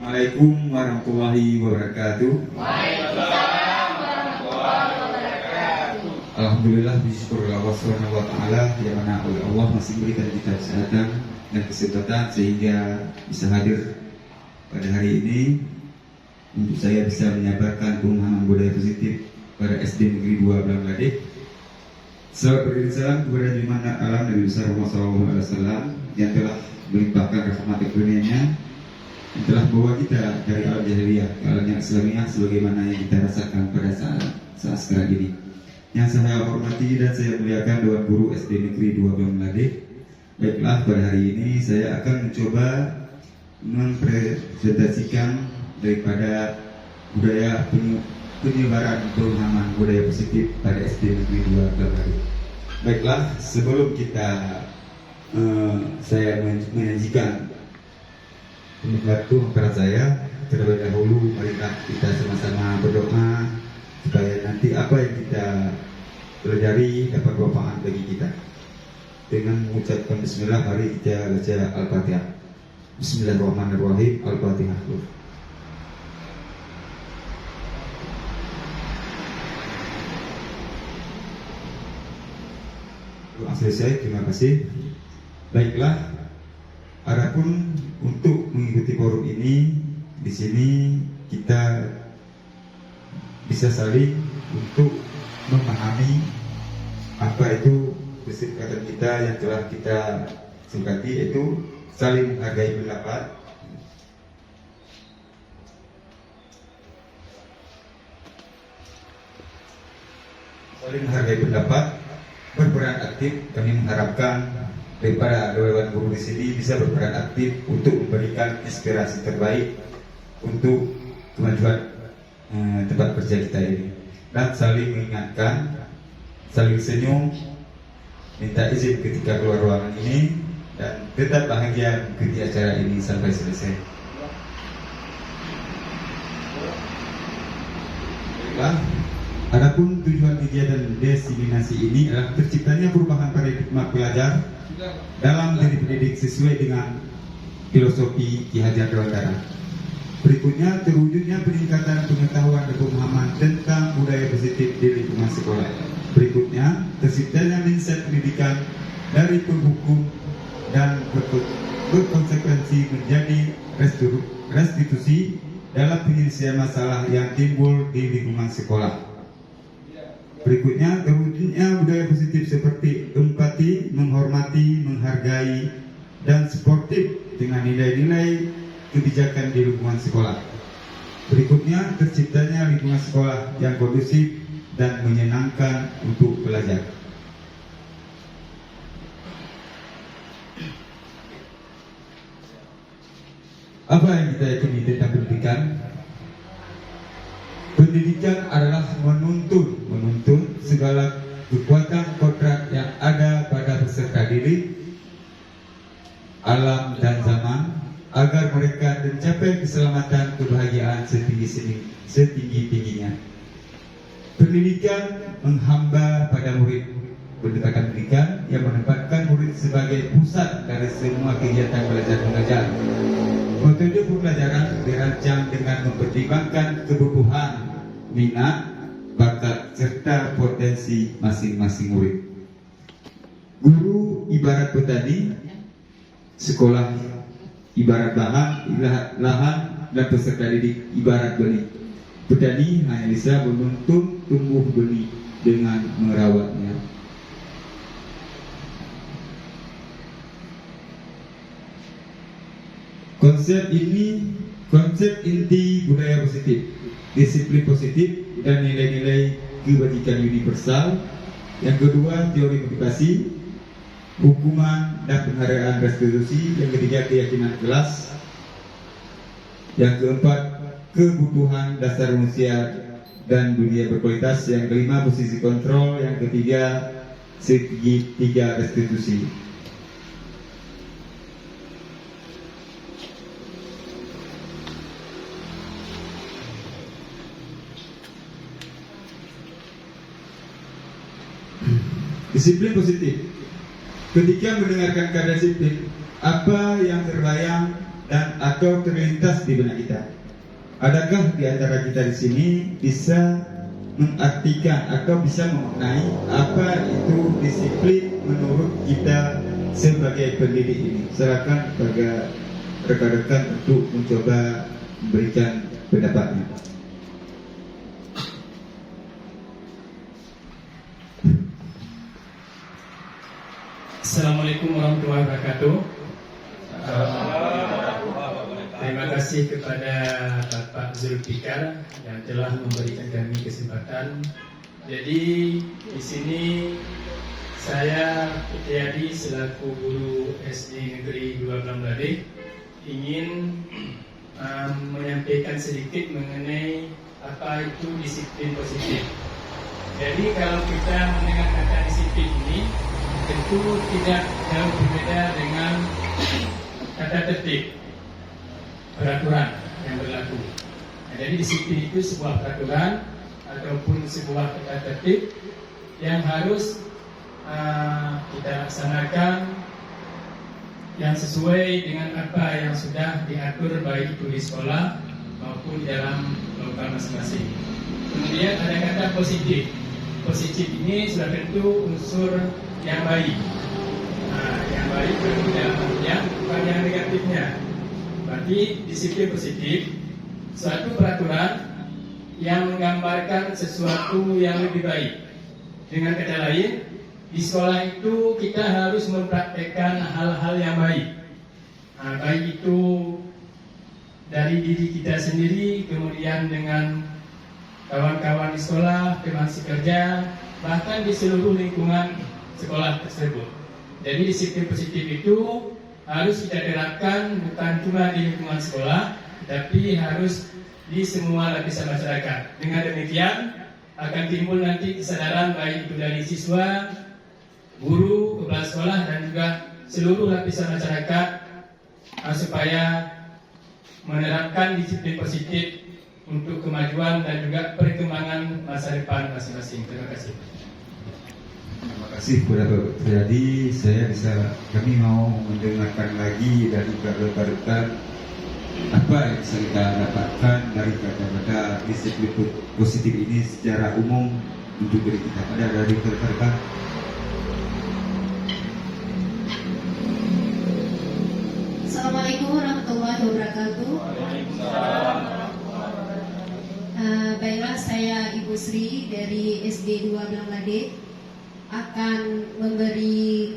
Assalamualaikum warahmatullahi wabarakatuh. Waalaikumsalam warahmatullahi wabarakatuh. Alhamdulillah, bisyukurillah wa subhanahu wa ta'ala, yang mana oleh Allah masih memberikan kita kesehatan dan kesempatan sehingga bisa hadir pada hari ini untuk saya bisa menyampaikan pemahaman budaya positif pada SD Negeri 2 Blanglade. Salam berdiri salam kepada Junjungan Alam Nabi besar Muhammad SAW yang telah melimpahkan rahmat karunia-Nya, yang telah membawa kita dari alam jahiliyah ke alam yang Islamiyah sebagaimana yang kita rasakan pada saat sekarang ini. Yang saya hormati dan saya muliakan Dewan Guru SD Negeri 2 Blanglade. Baiklah, pada hari ini saya akan mencoba mempresentasikan daripada budaya penyebaran pemahaman budaya positif pada SD Negeri 2 Blanglade. Baiklah, sebelum saya menyajikan pembahasan kepada saya, terlebih dahulu marilah kita sama-sama berdoa supaya nanti apa yang kita pelajari dapat bermanfaat bagi kita. Dengan mengucapkan bismillah, mari kita baca Al-Fatihah. Bismillahirrahmanirrahim. Al-Fatihah. Doa selesai, terima kasih. Baiklah, adapun untuk mengikuti forum ini, di sini kita bisa saling untuk memahami apa itu kesepakatan kita yang telah kita sepakati, yaitu saling menghargai pendapat, berperan aktif. Kami mengharapkan daripada Dewan Guru di sini bisa berperan aktif untuk memberikan inspirasi terbaik untuk kemajuan tempat kerja kita ini, dan saling mengingatkan, saling senyum, minta izin ketika keluar ruangan ini, dan tetap bahagia mengikuti acara ini sampai selesai. Baiklah, adapun tujuan kegiatan diseminasi ini adalah terciptanya perubahan paradigma pelajar dalam diri pendidik sesuai dengan filosofi Ki Hajar Dewantara. Berikutnya, terwujudnya peningkatan pengetahuan dan pemahaman tentang budaya positif di lingkungan sekolah. Berikutnya, terciptanya mindset pendidikan dari penghukum dan berkonsekuensi menjadi restitusi dalam penyelesaian masalah yang timbul di lingkungan sekolah. Berikutnya, terwujudnya budaya positif seperti empati, menghormati, menghargai, dan sportif dengan nilai-nilai kebijakan di lingkungan sekolah. Berikutnya, terciptanya lingkungan sekolah yang kondusif dan menyenangkan untuk belajar. Apa yang kita yakini tentang pendidikan? Pendidikan adalah menuntun segala kekuatan kodrat yang ada pada peserta didik, alam dan zaman, agar mereka mencapai keselamatan kebahagiaan setinggi-tingginya. Pendidikan menghamba pada murid. Pendekatan pendidikan yang menempatkan murid sebagai pusat dari semua kegiatan belajar mengajar. Metode pembelajaran dirancang dengan mempertimbangkan kebutuhan, minat, bakat, serta potensi masing-masing murid. Guru ibarat petani, sekolah ibarat lahan, dan peserta didik ibarat benih. Petani hanya bisa menuntun tumbuh benih dengan merawatnya. Konsep inti budaya positif, disiplin positif, dan nilai-nilai kebajikan universal. Yang kedua, teori motivasi, hukuman dan penghargaan restitusi. Yang ketiga, keyakinan kelas. Yang keempat, kebutuhan dasar manusia dan dunia berkualitas. Yang kelima, posisi kontrol. Yang ketiga, segitiga restitusi. Disiplin positif. Ketika mendengarkan kata disiplin, apa yang terbayang dan atau terlintas di benak kita. Adakah di antara kita di sini bisa mengartikan atau bisa memaknai apa itu disiplin menurut kita sebagai pendidik ini? Silakan kepada rekan-rekan untuk mencoba memberikan pendapatnya. Assalamualaikum warahmatullahi wabarakatuh. Terima kasih kepada Bapak Zulfikar yang telah memberikan kami kesempatan. Jadi di sini saya Putri selaku guru SD Negeri 2 Blanglade ingin menyampaikan sedikit mengenai apa itu disiplin positif. Jadi kalau kita mendengar kata disiplin ini, tentu tidak jauh berbeda dengan kata tertib, peraturan yang berlaku. Nah, jadi disiplin itu sebuah peraturan ataupun sebuah kata tertib yang harus kita laksanakan yang sesuai dengan apa yang sudah diatur baik itu di sekolah maupun di dalam lokal masing-masing. Kemudian ada kata positif. Positif ini sudah tentu unsur yang baik. Yang baik berarti dalam artian bukan yang negatifnya. Berarti disiplin positif suatu peraturan yang menggambarkan sesuatu yang lebih baik. Dengan kata lain, di sekolah itu kita harus mempraktekkan hal-hal yang baik. Baik itu dari diri kita sendiri, kemudian dengan kawan-kawan di sekolah, teman sekerja, bahkan di seluruh lingkungan sekolah tersebut. Jadi disiplin positif itu harus kita terapkan bukan cuma di lingkungan sekolah, tapi harus di semua lapisan masyarakat. Dengan demikian akan timbul nanti kesadaran baik itu dari siswa, guru, kepala sekolah dan juga seluruh lapisan masyarakat supaya menerapkan disiplin positif untuk kemajuan dan juga perkembangan masa depan masing-masing. Terima kasih. Terima kasih kepada Bapak Triadi. Kami mau mendengarkan lagi dari rekan-rekan apa yang bisa kita dapatkan dari kata-kata disiplin positif ini secara umum untuk diri kita. Ada dari rekan-rekan. Assalamualaikum warahmatullahi wabarakatuh. Baiklah, saya Ibu Sri dari SD 2 Blanglade akan memberi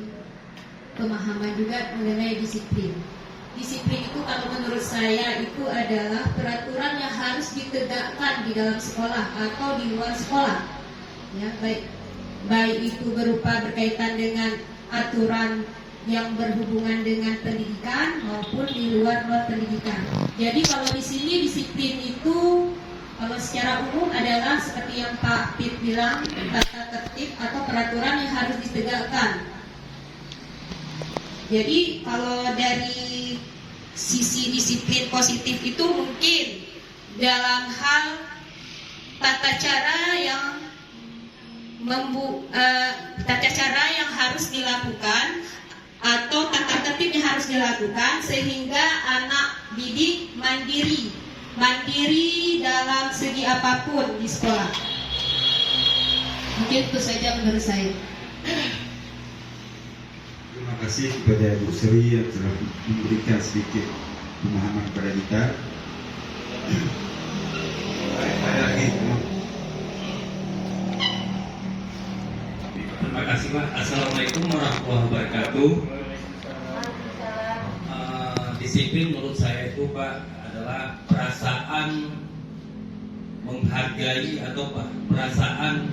pemahaman juga mengenai disiplin. Disiplin itu kalau menurut saya itu adalah peraturan yang harus ditegakkan di dalam sekolah atau di luar sekolah. Ya, baik itu berupa berkaitan dengan aturan yang berhubungan dengan pendidikan maupun di luar pendidikan. Jadi kalau di sini disiplin itu kalau secara umum adalah seperti yang Pak Pit bilang, tata tertib atau peraturan yang harus ditegakkan. Jadi kalau dari sisi disiplin positif itu mungkin dalam hal tata cara yang harus dilakukan atau tata tertib yang harus dilakukan sehingga anak didik mandiri dalam segi apapun di sekolah. Mungkin itu saja menurut saya. Terima kasih kepada Bu Sri yang telah memberikan sedikit pemahaman kepada kita. Ada lagi? Terima kasih Pak. Assalamualaikum warahmatullahi wabarakatuh. Disiplin menurut saya itu Pak adalah perasaan menghargai atau perasaan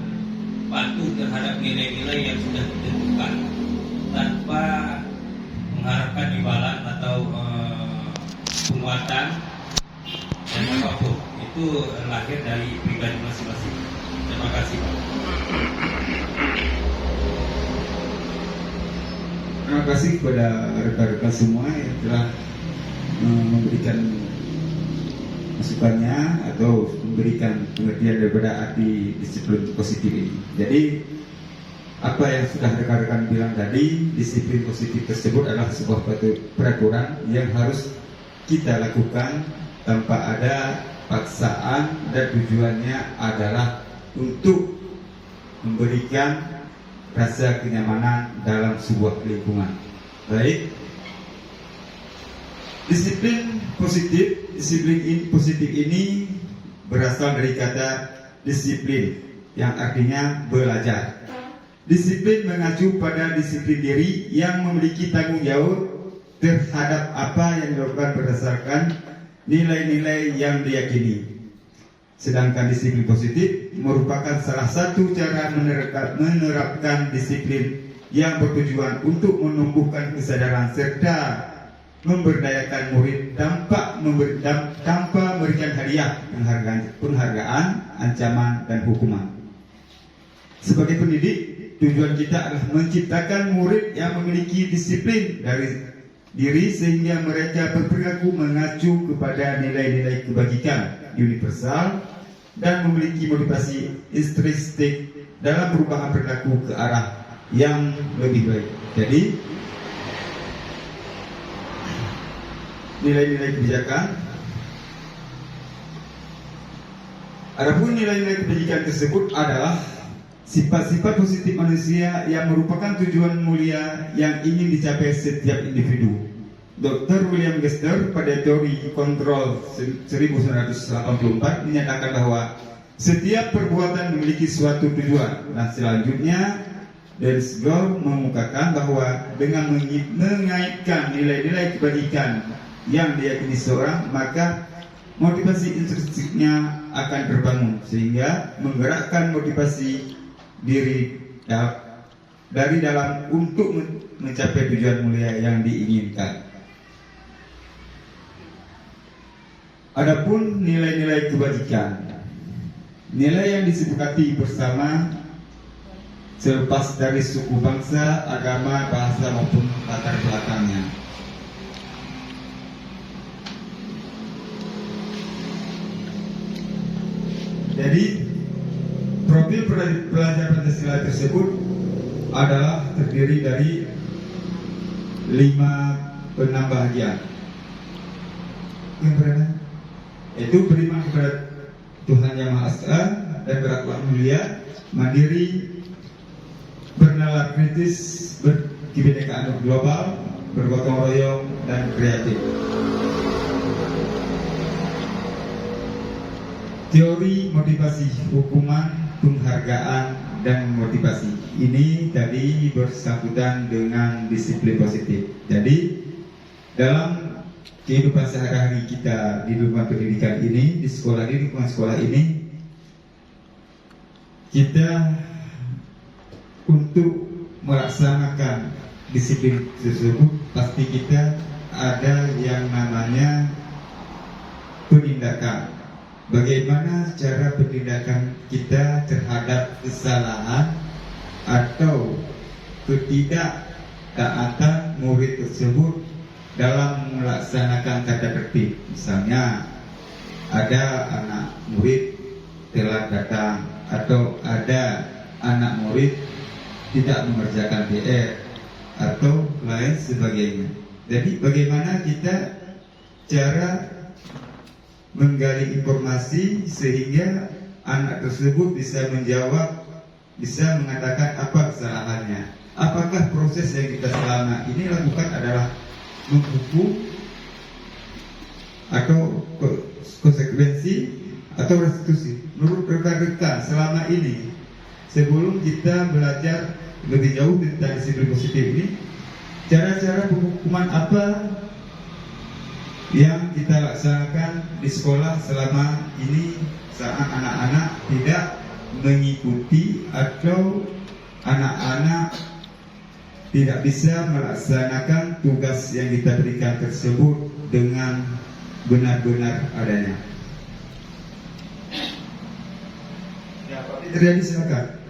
patuh terhadap nilai-nilai yang sudah ditentukan tanpa mengharapkan imbalan atau penguatan dan apapun. Itu lahir dari pribadi masing-masing. Terima kasih Pak. Terima kasih kepada rekan-rekan semua yang telah memberikan masukannya atau memberikan pengertian daripada arti disiplin positif ini. Jadi apa yang sudah rekan-rekan bilang tadi, disiplin positif tersebut adalah sebuah peraturan yang harus kita lakukan tanpa ada paksaan dan tujuannya adalah untuk memberikan rasa kenyamanan dalam sebuah lingkungan. Baik, disiplin positif ini berasal dari kata disiplin yang artinya belajar. Disiplin mengacu pada disiplin diri yang memiliki tanggung jawab terhadap apa yang dilakukan berdasarkan nilai-nilai yang diyakini. Sedangkan disiplin positif merupakan salah satu cara menerapkan disiplin yang bertujuan untuk menumbuhkan kesadaran serta memberdayakan murid tanpa memberikan hadiah, penghargaan, ancaman, dan hukuman. Sebagai pendidik, tujuan kita adalah menciptakan murid yang memiliki disiplin dari diri sehingga mereka berperilaku mengacu kepada nilai-nilai kebajikan universal dan memiliki motivasi intrinsik dalam perubahan perilaku ke arah yang lebih baik. Jadi nilai-nilai kebijakan. Adapun nilai-nilai kebajikan tersebut adalah sifat-sifat positif manusia yang merupakan tujuan mulia yang ingin dicapai setiap individu. Dr. William Gester pada teori kontrol 1984 menyatakan bahwa setiap perbuatan memiliki suatu tujuan, dan selanjutnya Dennis Gore mengemukakan bahwa dengan mengaitkan nilai-nilai kebajikan yang diyakini seorang, maka motivasi intrinsiknya akan terbangun sehingga menggerakkan motivasi diri dari dalam untuk mencapai tujuan mulia yang diinginkan. Adapun nilai-nilai kebajikan, nilai yang disepakati bersama selepas dari suku bangsa, agama, bahasa maupun latar belakangnya. Jadi profil pelajar Pancasila tersebut adalah terdiri dari 5 penambahan yang pertama yaitu beriman kepada Tuhan Yang Maha Esa dan berakhlak mulia, mandiri, bernalar kritis, berkebinekaan global, bergotong royong, dan kreatif. Teori motivasi, hukuman, penghargaan, dan motivasi ini tadi bersangkutan dengan disiplin positif. Jadi dalam kehidupan sehari-hari kita di lingkungan pendidikan ini, di sekolah ini, lingkungan sekolah ini, kita untuk melaksanakan disiplin tersebut pasti kita ada yang namanya penindakan. Bagaimana cara penindakan kita terhadap kesalahan atau ketidaktaatan murid tersebut dalam melaksanakan tata tertib. Misalnya ada anak murid telat datang atau ada anak murid tidak mengerjakan PR atau lain sebagainya. Jadi bagaimana kita cara menggali informasi sehingga anak tersebut bisa menjawab, bisa mengatakan apa kesalahannya. Apakah proses yang kita selama ini lakukan adalah menghukum atau konsekuensi atau restitusi? Menurut rekan-rekan selama ini, sebelum kita belajar lebih jauh tentang disiplin positif ini, cara-cara penghukuman apa yang kita laksanakan di sekolah selama ini saat anak-anak tidak mengikuti atau anak-anak tidak bisa melaksanakan tugas yang kita berikan tersebut dengan benar-benar adanya. Ya, Pak terjadi, silakan.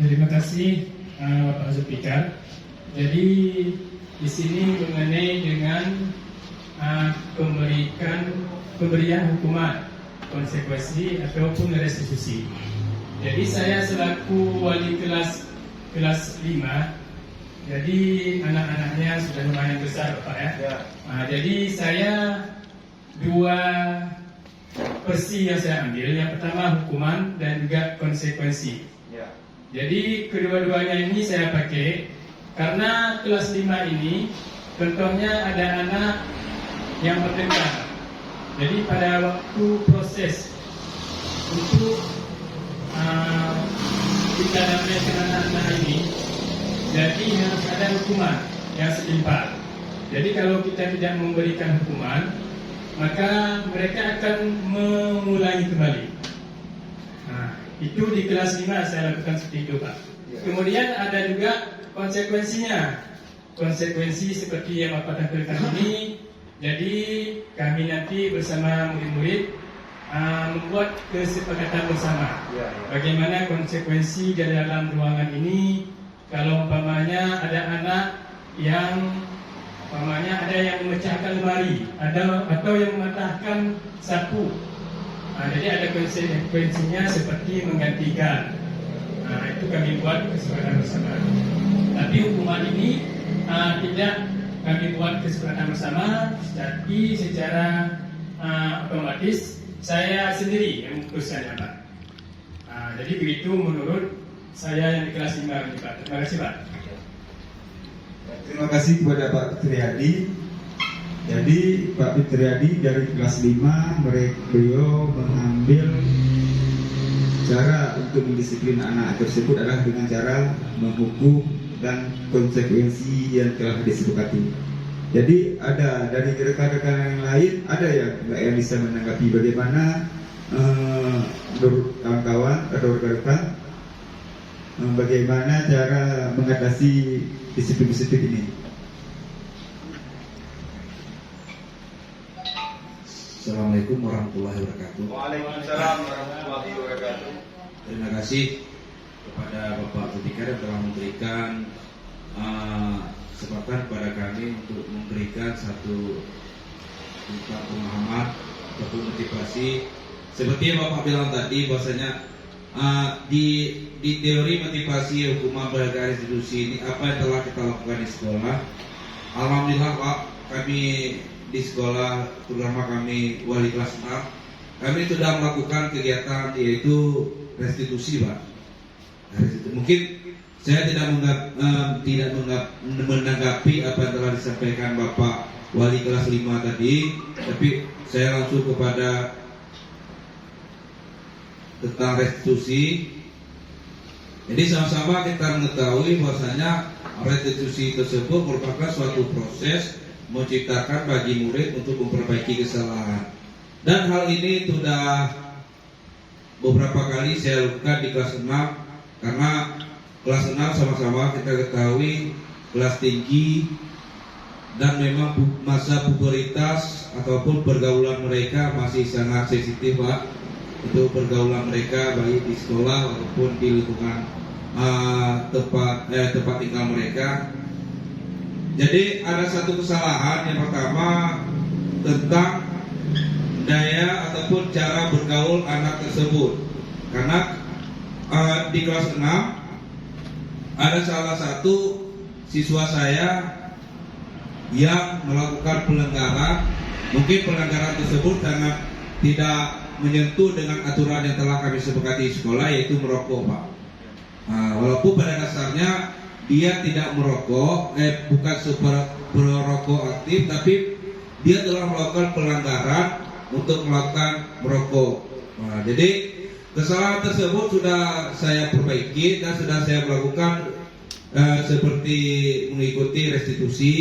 Terima kasih Pak Zulfikar. Jadi di sini mengenai dengan pemberian hukuman, konsekuensi ataupun restitusi. Jadi saya selaku wali kelas 5 Jadi anak-anaknya sudah lumayan besar Bapak ya. Jadi saya dua versi yang saya ambil. Yang pertama hukuman dan juga konsekuensi. Jadi kedua-duanya ini saya pakai karena kelas 5 ini contohnya ada anak yang bertengkar. Jadi pada waktu proses untuk kita damaikan anak-anak ini, jadi harus ada hukuman yang setimpal. Jadi kalau kita tidak memberikan hukuman, maka mereka akan mengulangi kembali. Nah, itu di kelas 5 saya lakukan seperti itu Pak. Kemudian ada juga konsekuensinya. Konsekuensi seperti yang Bapak tampilkan ini. Jadi kami nanti bersama murid-murid membuat kesepakatan bersama. Bagaimana konsekuensi di dalam ruangan ini kalau umpamanya ada anak yang umpamanya ada yang memecahkan lemari, atau yang mematahkan sapu. Jadi ada konsekuensinya seperti menggantikan. Itu kami buat kesepakatan bersama. Tapi hukuman ini tidak kami buat kesepakatan bersama, tapi secara otomatis saya sendiri yang memutuskannya Pak. Jadi begitu menurut saya yang di kelas 5 ini Pak. Terima kasih Pak. Terima kasih kepada Pak Fitriadi. Jadi Pak Fitriadi dari kelas 5 beliau mengambil cara untuk mendisiplin anak tersebut adalah dengan cara menghukum dan konsekuensi yang telah disepakati. Jadi ada dari rekan-rekan yang lain ada yang bisa menanggapi bagaimana menurut kawan-kawan atau rekan-rekan bagaimana cara mengatasi disiplin-disiplin ini. Assalamualaikum warahmatullahi wabarakatuh. Waalaikumsalam warahmatullahi wabarakatuh. Terima kasih kepada Bapak Ketika yang telah memberikan kesempatan kepada kami untuk memberikan satu tentang pemahaman ataupun motivasi. Seperti yang Bapak bilang tadi, bahwasanya di teori motivasi hukuman berharga institusi ini apa yang telah kita lakukan di sekolah. Alhamdulillah Pak, kami di sekolah, terutama kami wali kelas 6, kami sudah melakukan kegiatan yaitu restitusi Pak. Mungkin saya tidak menanggapi apa yang telah disampaikan Bapak wali kelas 5 tadi, tapi saya langsung kepada tentang restitusi. Jadi sama-sama kita mengetahui bahwasanya restitusi tersebut merupakan suatu proses menciptakan bagi murid untuk memperbaiki kesalahan. Dan hal ini sudah beberapa kali saya lakukan di kelas 6, karena kelas 6 sama-sama kita ketahui kelas tinggi dan memang masa pubertas ataupun pergaulan mereka masih sangat sensitif Pak. Untuk pergaulan mereka baik di sekolah ataupun di lingkungan tempat tinggal mereka. Jadi ada satu kesalahan yang pertama tentang daya ataupun cara bergaul anak tersebut. Karena di kelas 6 ada salah satu siswa saya yang melakukan pelanggaran. Mungkin pelanggaran tersebut sangat tidak menyentuh dengan aturan yang telah kami sepakati di sekolah, yaitu merokok Pak. Walaupun pada dasarnya dia tidak merokok, bukan perokok aktif, tapi dia telah melakukan pelanggaran untuk melakukan merokok. Jadi kesalahan tersebut sudah saya perbaiki dan sudah saya melakukan seperti mengikuti restitusi.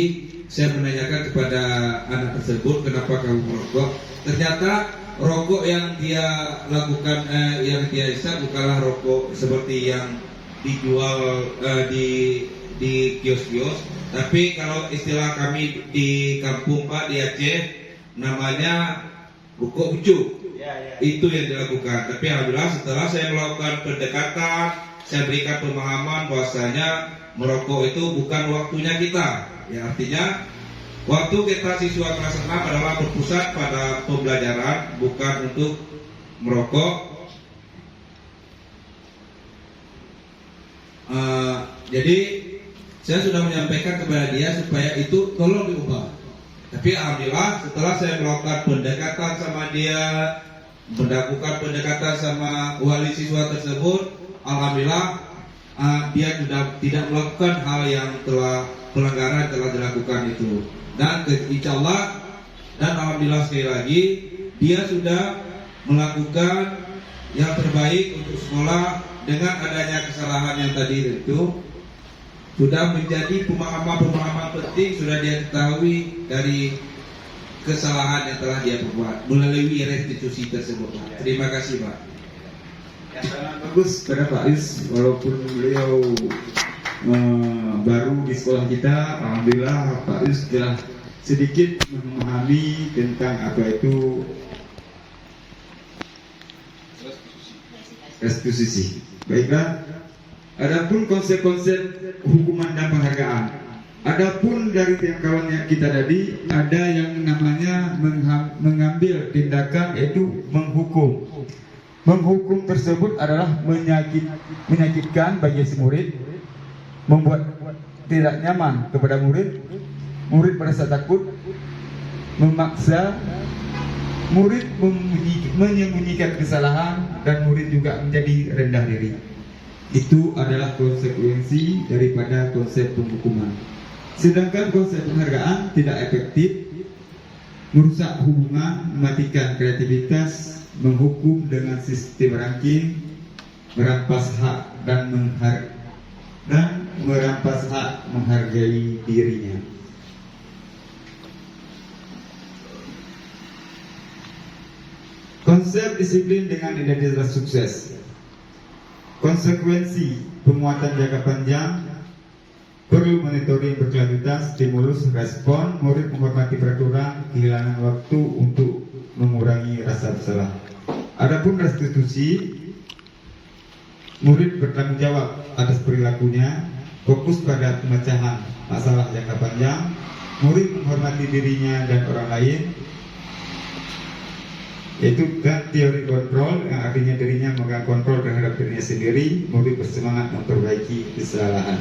Saya menanyakan kepada anak tersebut, kenapa kamu merokok? Ternyata rokok yang dia lakukan, yang dia isap bukanlah rokok seperti yang dijual di kios-kios, tapi kalau istilah kami di kampung Pak, di Aceh, namanya rokok ucuk. Itu yang dilakukan. Tapi alhamdulillah setelah saya melakukan pendekatan, saya berikan pemahaman bahwasanya merokok itu bukan waktunya kita. Ya, artinya waktu kita siswa kelas 6 adalah berpusat pada pembelajaran, bukan untuk merokok. Jadi saya sudah menyampaikan kepada dia supaya itu tolong diubah. Tapi alhamdulillah setelah saya melakukan pendekatan sama dia, melakukan pendekatan sama wali siswa tersebut, alhamdulillah dia sudah tidak melakukan hal yang pelanggaran telah dilakukan itu. Dan insya Allah dan alhamdulillah sekali lagi dia sudah melakukan yang terbaik untuk sekolah. Dengan adanya kesalahan yang tadi itu sudah menjadi pemahaman penting, sudah dia ketahui dari kesalahan yang telah dia perbuat melalui restitusi tersebut. Terima kasih Pak. Yang sangat bagus pada Pak Is, walaupun beliau baru di sekolah kita, alhamdulillah Pak Is telah sedikit memahami tentang apa itu restitusi. Baiklah, adapun konsep-konsep hukuman dan penghargaan. Adapun dari tiap kawannya kita tadi ada yang namanya mengambil tindakan yaitu menghukum. Menghukum tersebut adalah menyakitkan bagi si murid, membuat tidak nyaman kepada murid. Murid merasa takut, memaksa murid menyembunyikan kesalahan, dan murid juga menjadi rendah diri. Itu adalah konsekuensi daripada konsep penghukuman. Sedangkan konsep penghargaan tidak efektif, merusak hubungan, mematikan kreativitas, menghukum dengan sistem ranking, merampas hak dan merampas hak menghargai dirinya. Konsep disiplin dengan identitas sukses. Konsekuensi penguatan jangka panjang, perlu monitoring berkelanjutan, stimulus, respon, murid menghormati peraturan, kehilangan waktu untuk mengurangi rasa bersalah. Adapun restitusi, murid bertanggung jawab atas perilakunya, fokus pada pemecahan masalah jangka panjang, murid menghormati dirinya dan orang lain, yaitu dan teori kontrol yang artinya dirinya memegang kontrol terhadap dirinya sendiri, murid bersemangat memperbaiki kesalahan.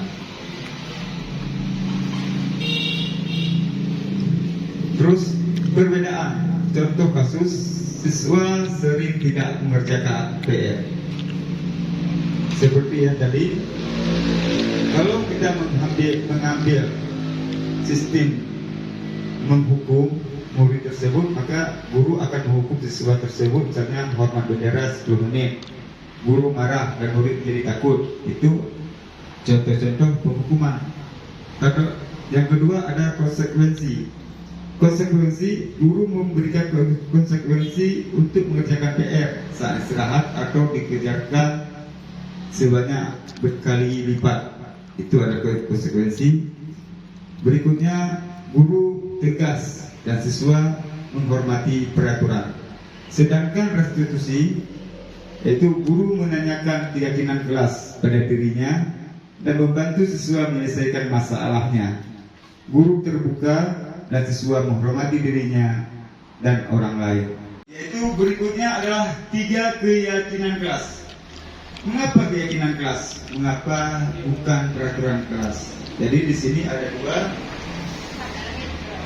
Terus perbedaan, contoh kasus siswa sering tidak mengerjakan PR. Seperti yang tadi, kalau kita mengambil sistem menghukum murid tersebut, maka guru akan menghukum siswa tersebut, misalnya hormat bendera 10 menit. Guru marah dan murid jadi takut. Itu contoh-contoh penghukuman. Yang kedua ada konsekuensi. Konsekuensi, guru memberikan konsekuensi untuk mengerjakan PR saat istirahat atau dikerjakan sebanyak berkali lipat. Itu ada konsekuensi. Berikutnya, guru tegas dan siswa menghormati peraturan. Sedangkan restitusi, yaitu guru menanyakan keyakinan kelas pada dirinya dan membantu siswa menyelesaikan masalahnya. Guru terbuka dan siswa menghormati dirinya dan orang lain. Yaitu berikutnya adalah 3 keyakinan kelas. Mengapa keyakinan kelas? Mengapa bukan peraturan kelas? Jadi di sini ada 2.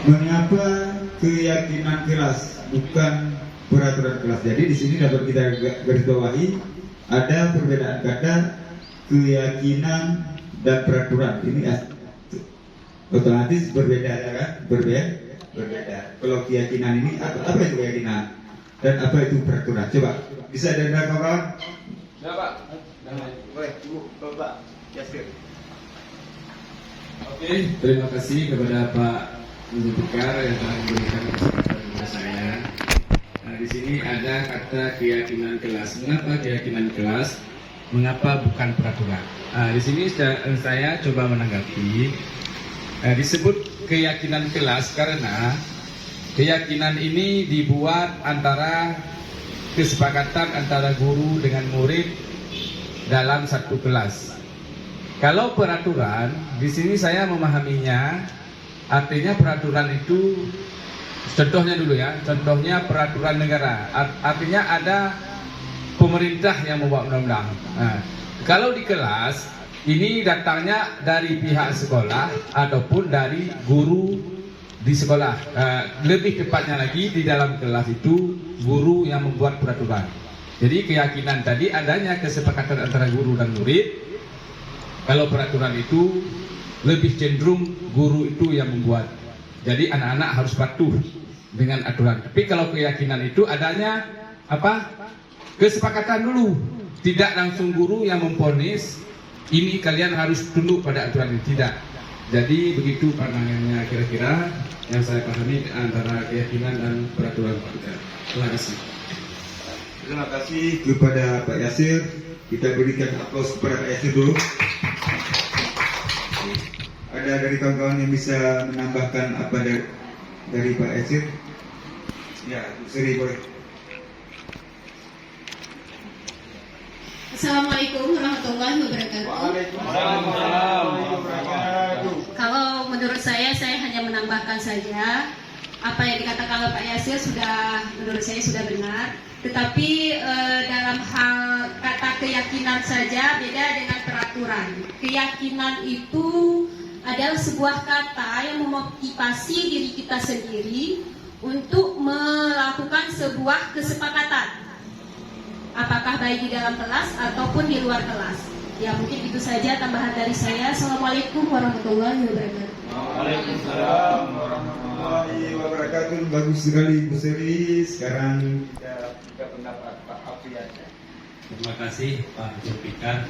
Mengapa keyakinan kelas bukan peraturan kelas? Jadi di sini dapat kita garis bawahi ada perbedaan kata keyakinan dan peraturan. Ini otomatis berbeda, ya kan? Berbeda. Kalau keyakinan ini apa itu keyakinan dan apa itu peraturan? Coba bisa dengar kawan? Ya Pak. Boleh, Pak Yasir. Oke, terima kasih kepada Pak Guru Bekar yang telah memberikan kesempatan kepada saya. Nah, di sini ada kata keyakinan kelas. Mengapa keyakinan kelas? Mengapa bukan peraturan? Nah, di sini saya coba menanggapi. Disebut keyakinan kelas karena keyakinan ini dibuat antara kesepakatan antara guru dengan murid dalam satu kelas. Kalau peraturan, di sini saya memahaminya, artinya peraturan itu, contohnya dulu ya, contohnya peraturan negara, artinya ada pemerintah yang membuat undang-undang. Nah, kalau di kelas ini datangnya dari pihak sekolah ataupun dari guru di sekolah. Lebih tepatnya lagi di dalam kelas itu guru yang membuat peraturan. Jadi keyakinan tadi adanya kesepakatan antara guru dan murid. Kalau peraturan itu lebih cenderung guru itu yang membuat. Jadi anak-anak harus patuh dengan aturan. Tapi kalau keyakinan itu adanya kesepakatan dulu. Tidak langsung guru yang memvonis ini kalian harus tunduk pada aturan ini, tidak. Jadi begitu pandangannya kira-kira yang saya pahami antara keyakinan dan peraturan kita. Terima kasih. Terima kasih kepada Pak Yasir. Kita berikan aplaus kepada Pak Yasir dulu. Ada dari kawan-kawan yang bisa menambahkan apa dari Pak Yasir? Ya, Bu Sri boleh. Assalamualaikum warahmatullahi wabarakatuh. Kalau menurut saya hanya menambahkan saja apa yang dikatakan oleh Pak Yasir menurut saya sudah benar. Tetapi dalam hal kata keyakinan saja beda dengan peraturan. Keyakinan itu adalah sebuah kata yang memotivasi diri kita sendiri untuk melakukan sebuah kesepakatan. Apakah baik di dalam kelas ataupun di luar kelas. Ya mungkin itu saja tambahan dari saya. Assalamualaikum warahmatullahi wabarakatuh. Waalaikumsalam warahmatullahi wabarakatuh. Bagus sekali Bu Sri. Sekarang kita minta pendapat Pak Afrian. Terima kasih Pak Zulfikar.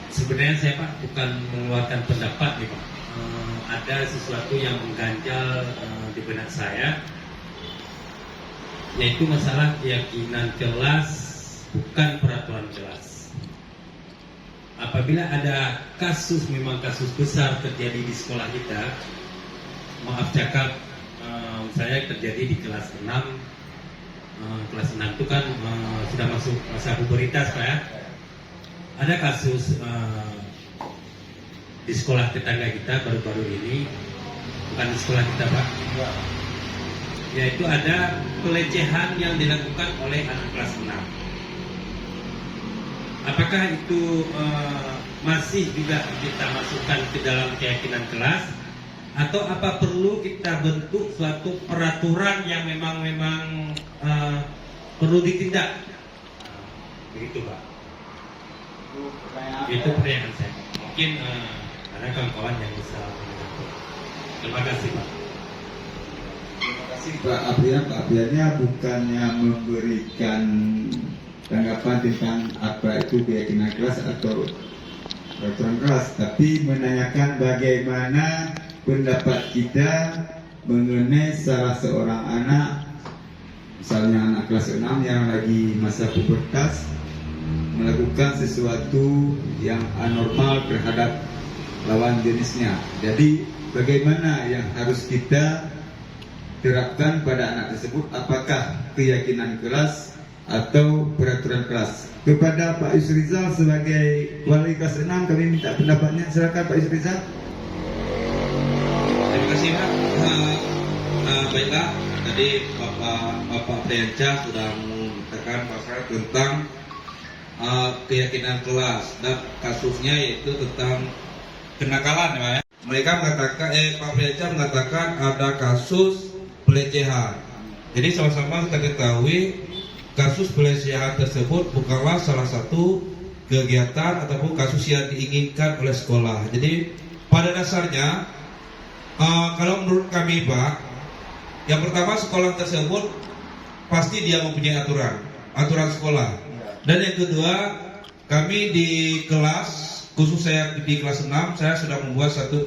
Sebenarnya saya Pak bukan mengeluarkan pendapat nih Pak. Ada sesuatu yang mengganjal di benak saya, yaitu masalah keyakinan kelas bukan peraturan kelas. Apabila ada kasus, memang kasus besar terjadi di sekolah kita, maaf cakap, saya terjadi di kelas 6. Kelas 6 itu kan sudah masuk masa pubertas Pak ya. Ada kasus di sekolah tetangga kita baru-baru ini, bukan di sekolah kita Pak, yaitu ada pelecehan yang dilakukan oleh anak kelas 6. Apakah itu masih juga kita masukkan ke dalam keyakinan kelas, atau apa perlu kita bentuk suatu peraturan yang memang perlu ditindak? Begitu Pak. Itu pertanyaan saya. Mungkin ada kawan-kawan yang bisa menjawab. Terima kasih Pak. Terima kasih Pak Afrian. Pak Afriannya bukannya memberikan tanggapan tentang apa itu keyakinan kelas atau peraturan kelas, tapi menanyakan bagaimana pendapat kita mengenai salah seorang anak, misalnya anak kelas 6 yang lagi masa pubertas, melakukan sesuatu yang anormal terhadap lawan jenisnya. Jadi bagaimana yang harus kita terapkan pada anak tersebut, apakah keyakinan kelas atau peraturan kelas? Kepada Pak Yusrizal sebagai wali kelas 6 kami minta pendapatnya. Silakan Pak Yusrizal. Terima kasih Pak. Baiklah, tadi Bapak Prianca sudah mengatakan pasal tentang keyakinan kelas dan kasusnya yaitu tentang kenakalan ya. Mereka mengatakan, Pak Prianca mengatakan ada kasus pelecehan. Jadi sama-sama kita ketahui kasus pelecehan tersebut bukanlah salah satu kegiatan ataupun kasus yang diinginkan oleh sekolah. Jadi pada dasarnya kalau menurut kami Pak, yang pertama sekolah tersebut pasti dia mempunyai aturan sekolah. Dan yang kedua, kami di kelas, khusus saya di kelas 6, saya sudah membuat satu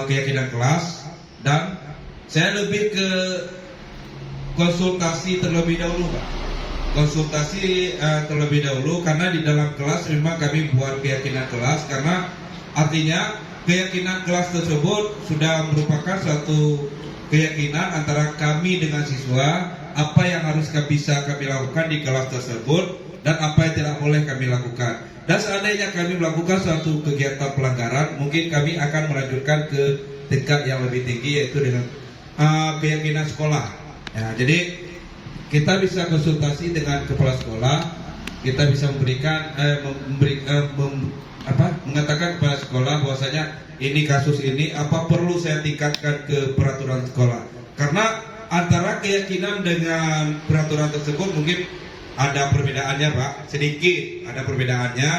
keyakinan kelas, dan saya lebih ke konsultasi terlebih dahulu Pak. Konsultasi terlebih dahulu, karena di dalam kelas memang kami buat keyakinan kelas, karena artinya keyakinan kelas tersebut sudah merupakan suatu keyakinan antara kami dengan siswa, apa yang harus bisa kami lakukan di kelas tersebut dan apa yang tidak boleh kami lakukan. Dan seandainya kami melakukan suatu kegiatan pelanggaran, mungkin kami akan melanjutkan ke tingkat yang lebih tinggi, yaitu dengan keyakinan sekolah. Ya, jadi kita bisa konsultasi dengan kepala sekolah kita bisa memberikan mengatakan kepada sekolah bahwasanya ini kasus ini apa perlu saya tingkatkan ke peraturan sekolah, karena antara keyakinan dengan peraturan tersebut mungkin ada perbedaannya Pak, sedikit ada perbedaannya,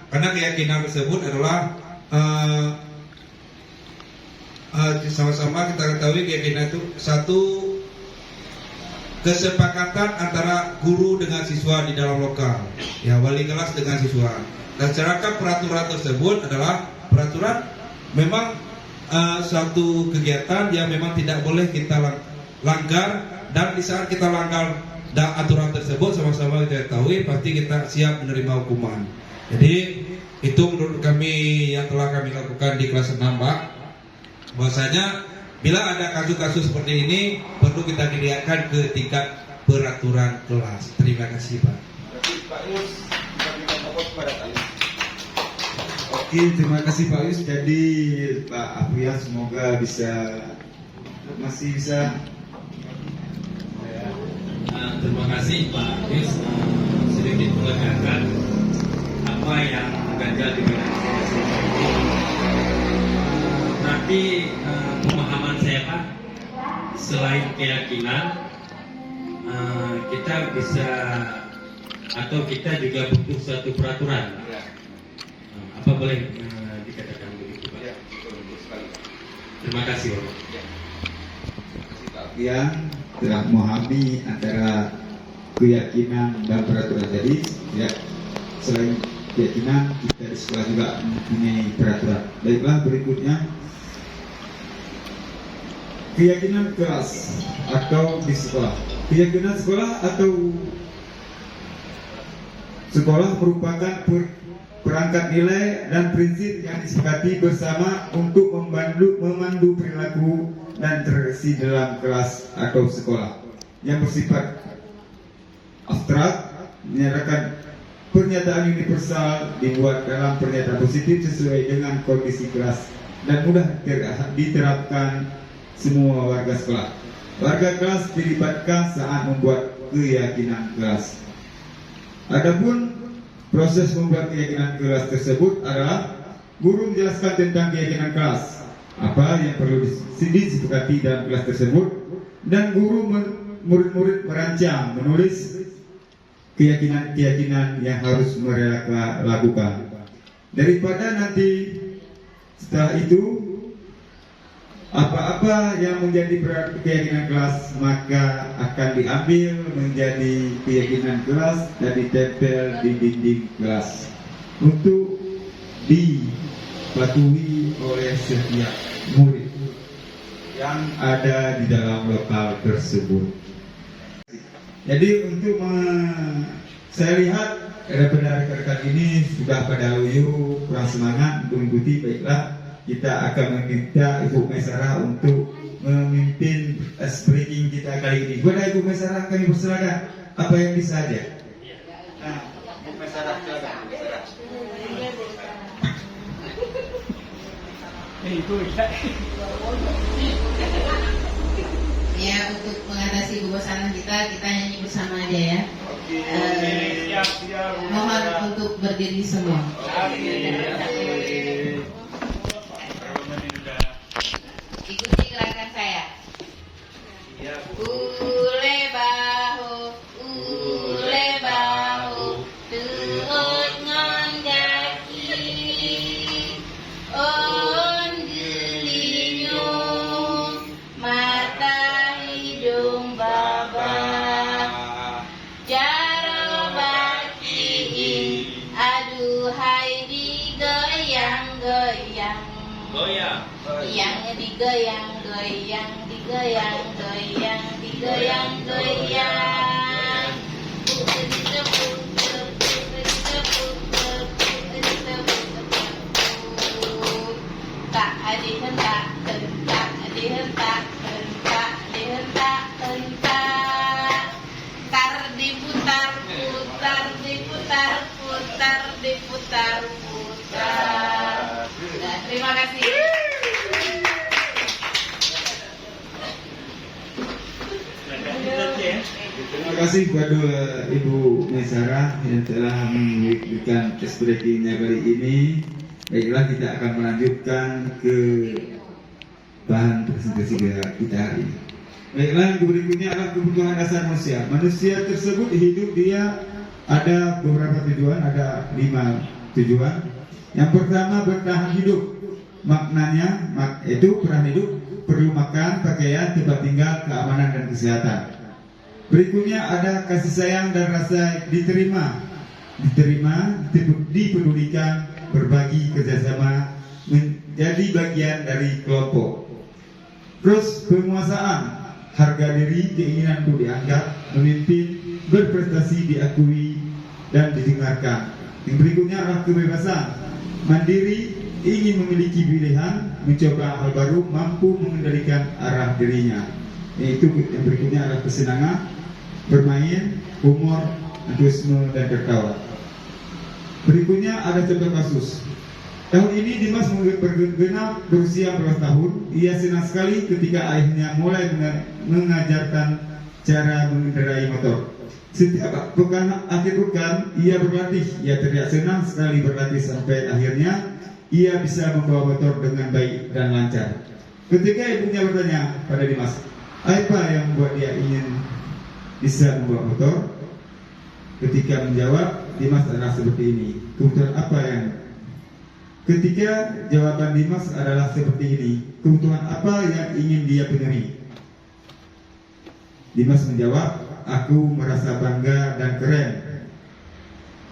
karena keyakinan tersebut adalah sama-sama kita ketahui keyakinan itu satu kesepakatan antara guru dengan siswa di dalam lokal, ya wali kelas dengan siswa. Dan sedangkan peraturan tersebut adalah peraturan memang suatu kegiatan yang memang tidak boleh kita langgar, dan di saat kita langgar aturan tersebut sama-sama kita ketahui pasti kita siap menerima hukuman. Jadi itu menurut kami yang telah kami lakukan di kelas 6 Pak, bahwasanya bila ada kasus-kasus seperti ini perlu kita dilihatkan ke tingkat peraturan kelas. Terima kasih Pak. Pak Yus, berikan support kepada kami. Oke, terima kasih Pak Yus. Jadi Pak Aprian semoga masih bisa. Terima kasih Pak Yus, sedikit mengerjakan apa yang ganjal di bidang informasi ini. Berarti pemahaman saya Pak, selain keyakinan kita bisa atau kita juga butuh suatu peraturan. Apa boleh dikatakan begitu Pak? Ya, betul sekali. Terima kasih Pak. Yang telah memahami antara keyakinan dan peraturan tadi, ya, selain keyakinan kita di sekolah juga mempunyai peraturan. Baiklah, berikutnya keyakinan kelas atau di sekolah. Keyakinan sekolah atau sekolah merupakan perangkat nilai dan prinsip yang disepakati bersama untuk memandu perilaku dan terisi dalam kelas atau sekolah, yang bersifat abstrak, menyatakan pernyataan universal dibuat dalam pernyataan positif sesuai dengan kondisi kelas dan mudah diterapkan semua warga sekolah. Warga kelas dilibatkan saat membuat keyakinan kelas. Adapun proses membuat keyakinan kelas tersebut adalah guru menjelaskan tentang keyakinan kelas, apa yang perlu disepakati dalam kelas tersebut, dan guru murid-murid merancang, menulis keyakinan-keyakinan yang harus mereka lakukan. Daripada nanti setelah itu apa-apa yang menjadi keyakinan kelas maka akan diambil menjadi keyakinan kelas dan ditempel di dinding kelas untuk dipatuhi oleh setiap murid yang ada di dalam lokal tersebut. Jadi untuk saya lihat benar rekan-rekan ini sudah pada loyo, kurang semangat untuk mengikuti. Baiklah, kita akan meminta Ibu Maisarah untuk memimpin speaking kita kali ini. Kepada Ibu Maisarah kami persilakan apa yang bisa saja. Nah, Bu Maisarah, silakan Bu Maisarah. Ya, untuk mengatasi kebosanan kita nyanyi bersama aja ya. Oke, siap. Mohon untuk berdiri semua. Ikuti gerakan saya. Ule bahu, turut ngon jaki. On gelinyo, mata hidung baba. Jaro bakiin, aduhai digoyang-goyang. Yang digoyang-goyang. Tak dihentak, dihentak. Tar diputar. Nah, terima kasih. Terima kasih kepada Ibu Maisarah yang telah memberikan test breakingnya kali ini. Baiklah, kita akan melanjutkan ke bahan presentasi kita hari ini. Baiklah, yang berikutnya adalah kebutuhan dasar manusia. Manusia tersebut hidup, dia ada beberapa tujuan, ada 5 tujuan. Yang pertama, bertahan hidup. Maknanya itu bertahan hidup perlu makan, pakaian, tempat tinggal, keamanan dan kesehatan. Berikutnya ada kasih sayang dan rasa diterima, dipedulikan, berbagi, kerjasama, menjadi bagian dari kelompok. Terus penguasaan, harga diri, keinginan untuk dianggap, memimpin, berprestasi, diakui dan didengarkan. Yang berikutnya adalah kebebasan, mandiri, ingin memiliki pilihan, mencoba hal baru, mampu mengendalikan arah dirinya. Yaitu yang berikutnya adalah kesenangan, bermain, humor, antusiasme dan tertawa. Berikutnya ada contoh kasus. Tahun ini Dimas bergenap berusia 14 tahun. Ia senang sekali ketika ayahnya mulai mengajarkan cara mengendarai motor. Setiap akhir pekan ia berlatih. Ia terlihat senang sekali berlatih sampai akhirnya ia bisa membawa motor dengan baik dan lancar. Ketika ibunya bertanya pada Dimas, apa yang membuat dia ingin bisa membawa motor? Ketika menjawab, Dimas adalah seperti ini. Kebutuhan apa yang? Ketika jawaban Dimas adalah seperti ini, kebutuhan apa yang ingin dia penuhi? Dimas menjawab, aku merasa bangga dan keren.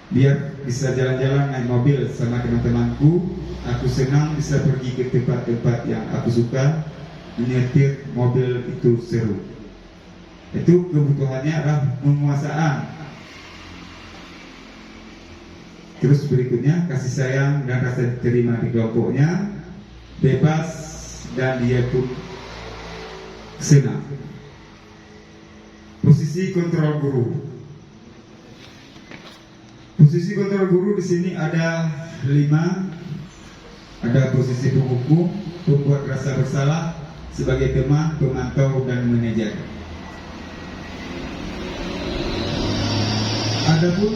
Biar bisa jalan-jalan naik mobil sama teman-temanku. Aku senang bisa pergi ke tempat-tempat yang aku suka. Menyetir mobil itu seru. Itu kebutuhannya adalah penguasaan. Terus berikutnya kasih sayang dan rasa diterima di kelompoknya, bebas dan dia pun senang. Posisi kontrol guru. Posisi kontrol guru di sini ada 5. Ada posisi penghukum, pembuat rasa bersalah, sebagai teman, pemantau dan manajer. Adapun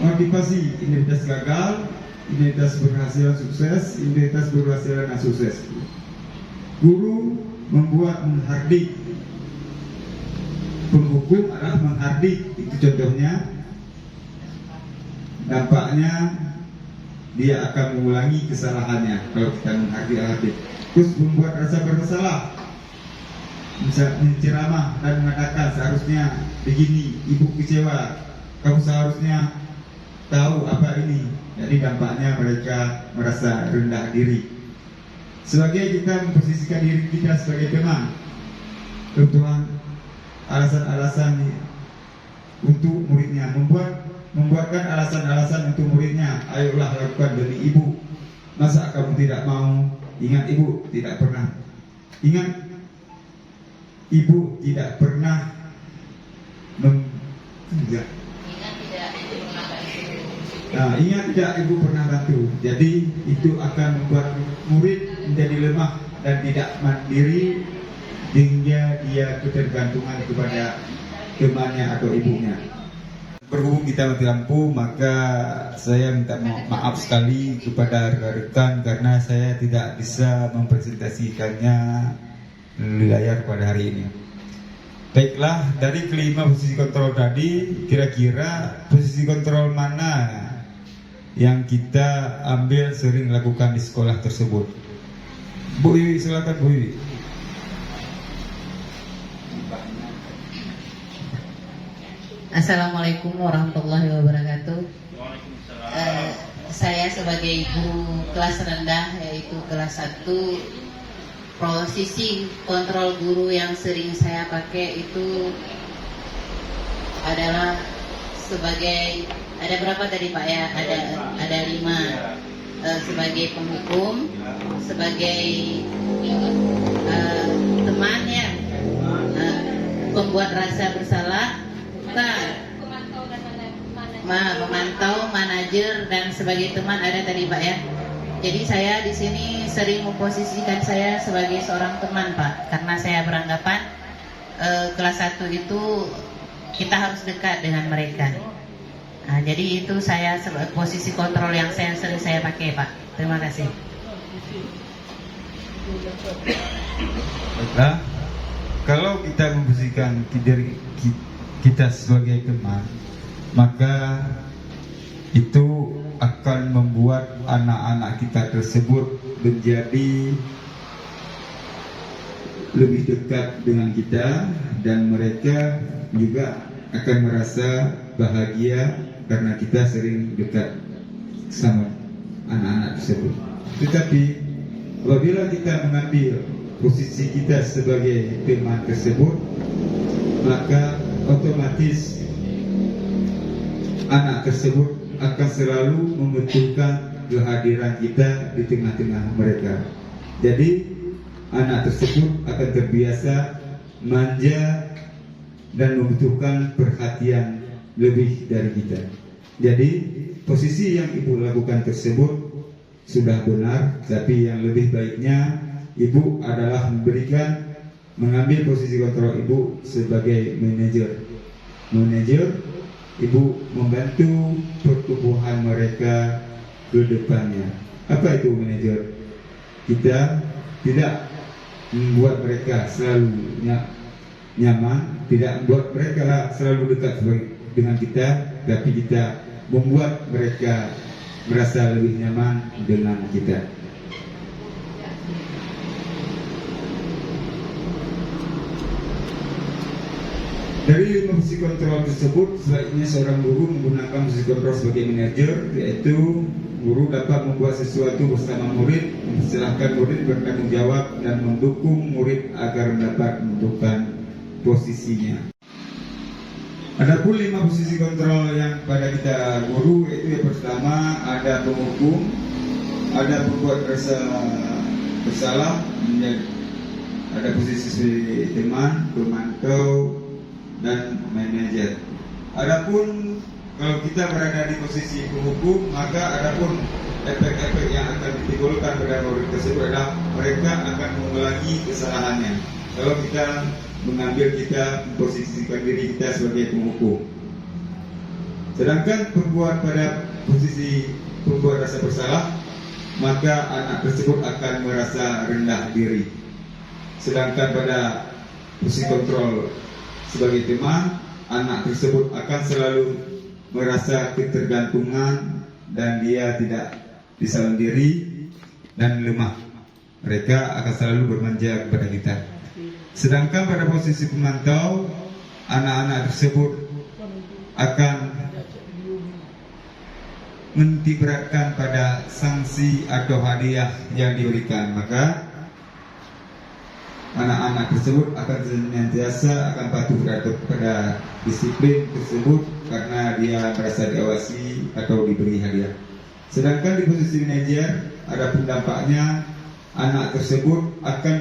motivasi, identitas gagal, identitas berhasil sukses, identitas berhasil dan sukses. Guru membuat menghardik. Penghukum adalah menghardik, itu contohnya. Dampaknya dia akan mengulangi kesalahannya kalau kita menghardik. Terus membuat rasa bersalah, menceramah dan mengatakan seharusnya begini, ibu kecewa, kamu seharusnya tahu apa ini. Jadi dampaknya mereka merasa rendah diri. Sebagai kita memposisikan diri kita sebagai teman, kebutuhan alasan-alasan untuk muridnya, membuatkan alasan-alasan untuk muridnya. Ayolah lakukan demi ibu. Masa kamu tidak mau? Ingat ibu tidak pernah. Ingat ibu tidak pernah ingat tidak ibu pernah bantu. Jadi itu akan membuat murid menjadi lemah dan tidak mandiri hingga dia ketergantungan kepada temannya atau ibunya. Berhubung kita mati lampu, maka saya minta maaf sekali kepada rekan-rekan karena saya tidak bisa mempresentasikannya di layar pada hari ini. Baiklah, dari kelima posisi kontrol tadi, kira-kira posisi kontrol mana yang kita ambil sering lakukan di sekolah tersebut? Bu Iwi, silakan Bu Iwi. Assalamualaikum warahmatullahi wabarakatuh. Saya sebagai guru kelas rendah, yaitu kelas 1, posisi kontrol guru yang sering saya pakai itu adalah sebagai, ada berapa tadi Pak ya? Ada 5. Sebagai penghukum, sebagai teman ya, pembuat rasa bersalah, memantau, manajer, dan sebagai teman ada tadi Pak ya. Jadi saya di sini sering memposisikan saya sebagai seorang teman Pak, karena saya beranggapan kelas 1 itu kita harus dekat dengan mereka. Nah, jadi itu saya posisi kontrol yang sering saya pakai, Pak. Terima kasih. Baiklah, kalau kita memposisikan diri kita sebagai teman, maka itu akan membuat anak-anak kita tersebut menjadi lebih dekat dengan kita, dan mereka juga akan merasa bahagia karena kita sering dekat sama anak-anak tersebut. Tetapi apabila kita mengambil posisi kita sebagai teman tersebut, maka otomatis anak tersebut akan selalu membutuhkan kehadiran kita di tengah-tengah mereka. Jadi anak tersebut akan terbiasa manja dan membutuhkan perhatian lebih dari kita. Jadi posisi yang ibu lakukan tersebut sudah benar, tapi yang lebih baiknya ibu adalah mengambil posisi kontrol ibu sebagai manajer. Ibu membantu pertumbuhan mereka ke depannya. Apa itu manajer? Kita tidak membuat mereka selalu nyaman, tidak membuat mereka selalu dekat dengan kita, tapi kita membuat mereka merasa lebih nyaman dengan kita. Dari posisi kontrol tersebut, sebaiknya seorang guru menggunakan posisi kontrol sebagai manajer, yaitu guru dapat membuat sesuatu bersama murid, mempersilahkan murid bertanggung jawab, dan mendukung murid agar dapat menentukan posisinya. Adapun 5 posisi kontrol yang pada kita guru, yaitu yang pertama ada penghukum, ada pembuat rasa bersalah, ada posisi teman, pemantau, dan manajer. Adapun kalau kita berada di posisi penghukum, maka adapun efek-efek yang akan ditimbulkan pada murid tersebut adalah mereka akan mengulangi kesalahannya. Kalau kita posisikan diri kita sebagai penghukum. Sedangkan pada posisi pembuat rasa bersalah, maka anak tersebut akan merasa rendah diri. Sedangkan pada posisi kontrol sebagai teman, anak tersebut akan selalu merasa ketergantungan dan dia tidak bisa sendiri dan lemah. Mereka akan selalu bermanja kepada kita. Sedangkan pada posisi pemantau, anak-anak tersebut akan menitikberatkan pada sanksi atau hadiah yang diberikan. Maka anak-anak tersebut akan senantiasa akan patuh pada disiplin tersebut karena dia merasa diawasi atau diberi hadiah. Sedangkan di posisi manajer, adapun dampaknya anak tersebut akan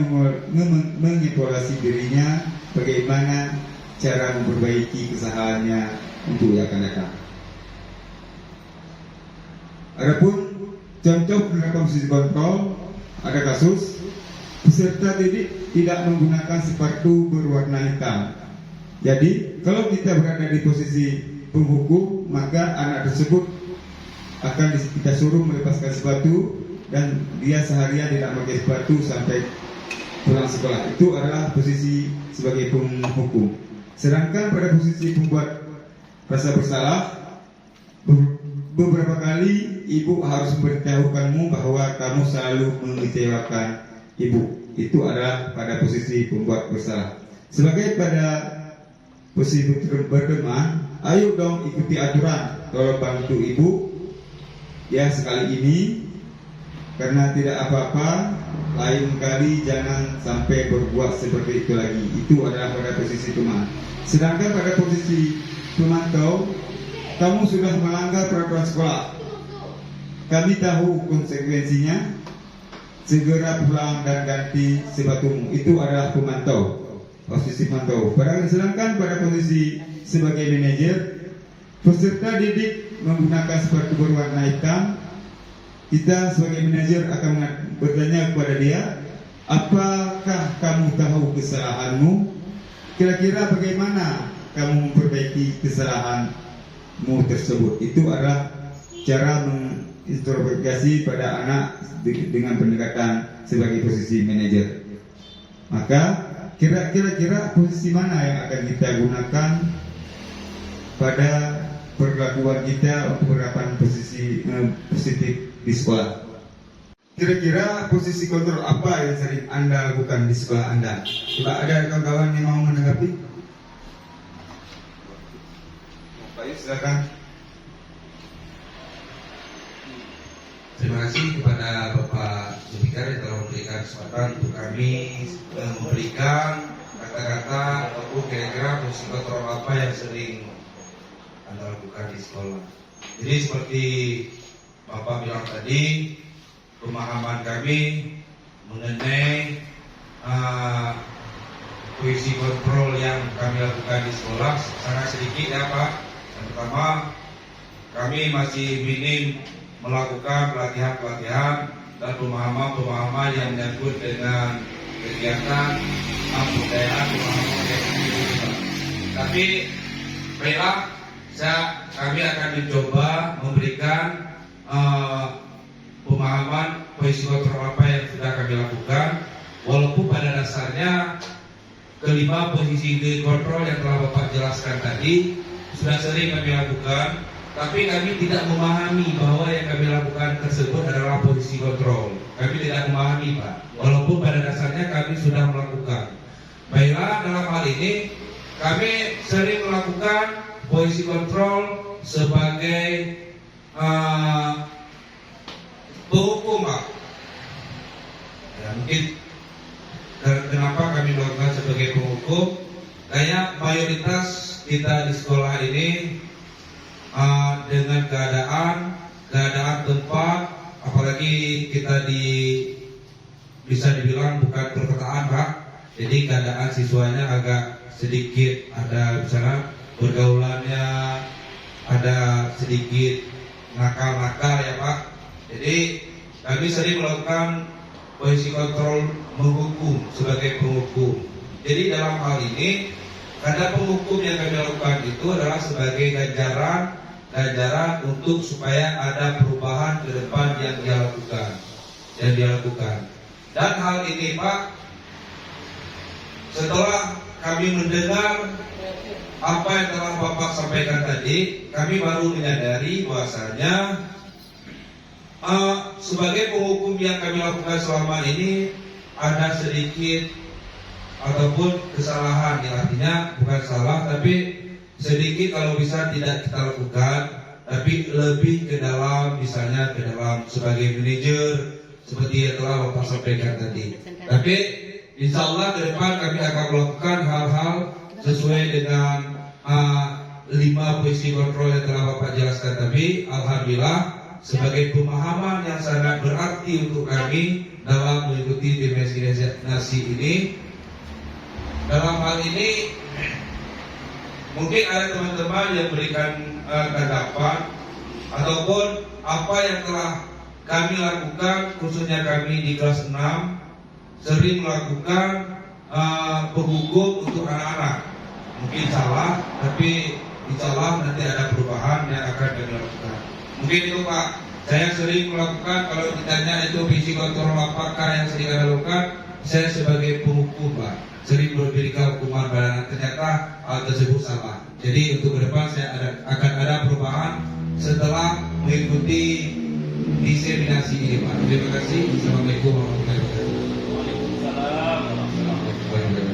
mengevaluasi dirinya bagaimana cara memperbaiki kesalahannya untuk yang akan datang. Adapun contoh penerapan posisi kontrol, ada kasus peserta didik tidak menggunakan sepatu berwarna hitam. Jadi kalau kita berada di posisi penghukum, maka anak tersebut akan kita suruh melepaskan sepatu dan dia seharian tidak pakai sepatu sampai pulang sekolah. Itu adalah posisi sebagai penghukum. Sedangkan pada posisi pembuat rasa bersalah, beberapa kali ibu harus memberitahukanmu bahwa kamu selalu mengecewakan ibu. Itu adalah pada posisi pembuat bersalah. Sebagai pada posisi berteman, ayo dong ikuti aturan, tolong bantu ibu ya sekali ini, karena tidak apa-apa, lain kali jangan sampai berbuat seperti itu lagi. Itu adalah pada posisi teman. Sedangkan pada posisi pemantau, kamu sudah melanggar peraturan sekolah, kami tahu konsekuensinya, segera pulang dan ganti sepatumu. Itu adalah pemantau, posisi pemantau. Sedangkan pada posisi sebagai manajer, peserta didik menggunakan sepatu berwarna hitam, kita sebagai manajer akan bertanya kepada dia, apakah kamu tahu kesalahanmu? Kira-kira bagaimana kamu memperbaiki memperbaiki kesalahanmu tersebut. Itu adalah cara mengintrospeksi pada anak dengan pendekatan sebagai posisi manajer. Maka kira-kira posisi mana yang akan kita gunakan pada perlakuan kita untuk penerapan posisi positif di sekolah? Kira-kira posisi kontrol apa yang sering Anda lakukan di sekolah Anda? Coba ada kawan-kawan yang mau menanggapi? Baik, silakan. Terima kasih kepada Bapak Zulfikar yang telah memberikan kesempatan untuk kami memberikan kata-kata ataupun kira-kira fungsi kontrol apa yang sering Anda lakukan di sekolah. Jadi seperti Bapak bilang tadi, pemahaman kami mengenai fungsi kontrol yang kami lakukan di sekolah sangat sedikit ya Pak. Yang pertama, kami masih minim melakukan pelatihan-pelatihan dan pemahaman-pemahaman yang menyangkut dengan kegiatan budayaan pemahaman yang ini. Tapi baiklah, kami akan mencoba memberikan pemahaman posisi kontrol apa yang sudah kami lakukan, walaupun pada dasarnya kelima posisi kontrol yang telah Bapak jelaskan tadi sudah sering kami lakukan, tapi kami tidak memahami bahwa yang kami lakukan tersebut adalah posisi kontrol. Kami tidak memahami Pak, walaupun pada dasarnya kami sudah melakukan. Baiklah, dalam hal ini kami sering melakukan posisi kontrol sebagai penghukum Pak. Ya, mungkin kenapa kami melakukan sebagai penghukum? Kayak mayoritas kita di sekolah ini dengan keadaan tempat, apalagi kita bisa dibilang bukan perkotaan Pak. Jadi keadaan siswanya agak sedikit ada misalnya pergaulannya ada sedikit nakal-nakal ya Pak. Jadi kami sering melakukan posisi kontrol menghukum sebagai penghukum. Jadi dalam hal ini karena penghukum yang kami lakukan itu adalah sebagai ganjaran untuk supaya ada perubahan ke depan yang dia lakukan. Dan hal ini Pak, setelah kami mendengar apa yang telah Bapak sampaikan tadi, kami baru menyadari bahwasanya sebagai penghukum yang kami lakukan selama ini ada sedikit ataupun kesalahan, yang artinya bukan salah tapi sedikit kalau bisa tidak kita lakukan, tapi lebih ke dalam, misalnya ke dalam sebagai manajer seperti yang telah Bapak sampaikan tadi. Tapi insya Allah ke depan kami akan melakukan hal-hal sesuai dengan 5 posisi kontrol yang telah Bapak jelaskan tadi. Alhamdulillah sebagai pemahaman yang sangat berarti untuk kami dalam mengikuti dimensi nasi ini. Dalam hal ini mungkin ada teman-teman yang berikan tanggapan ataupun apa yang telah kami lakukan, khususnya kami di kelas 6 sering melakukan penghukum untuk anak-anak. Mungkin salah, tapi insya Allah nanti ada perubahan yang akan kami lakukan. Mungkin itu Pak, saya sering melakukan, kalau ditanya itu visi kontrol apakah yang sering Anda lakukan, saya sebagai penghukum Pak, sering memberikan hukuman pada anak, ternyata hal tersebut salah. Jadi untuk ke depan saya akan ada perubahan setelah mengikuti diseminasi ini Pak. Terima kasih. Assalamualaikum warahmatullahi wabarakatuh.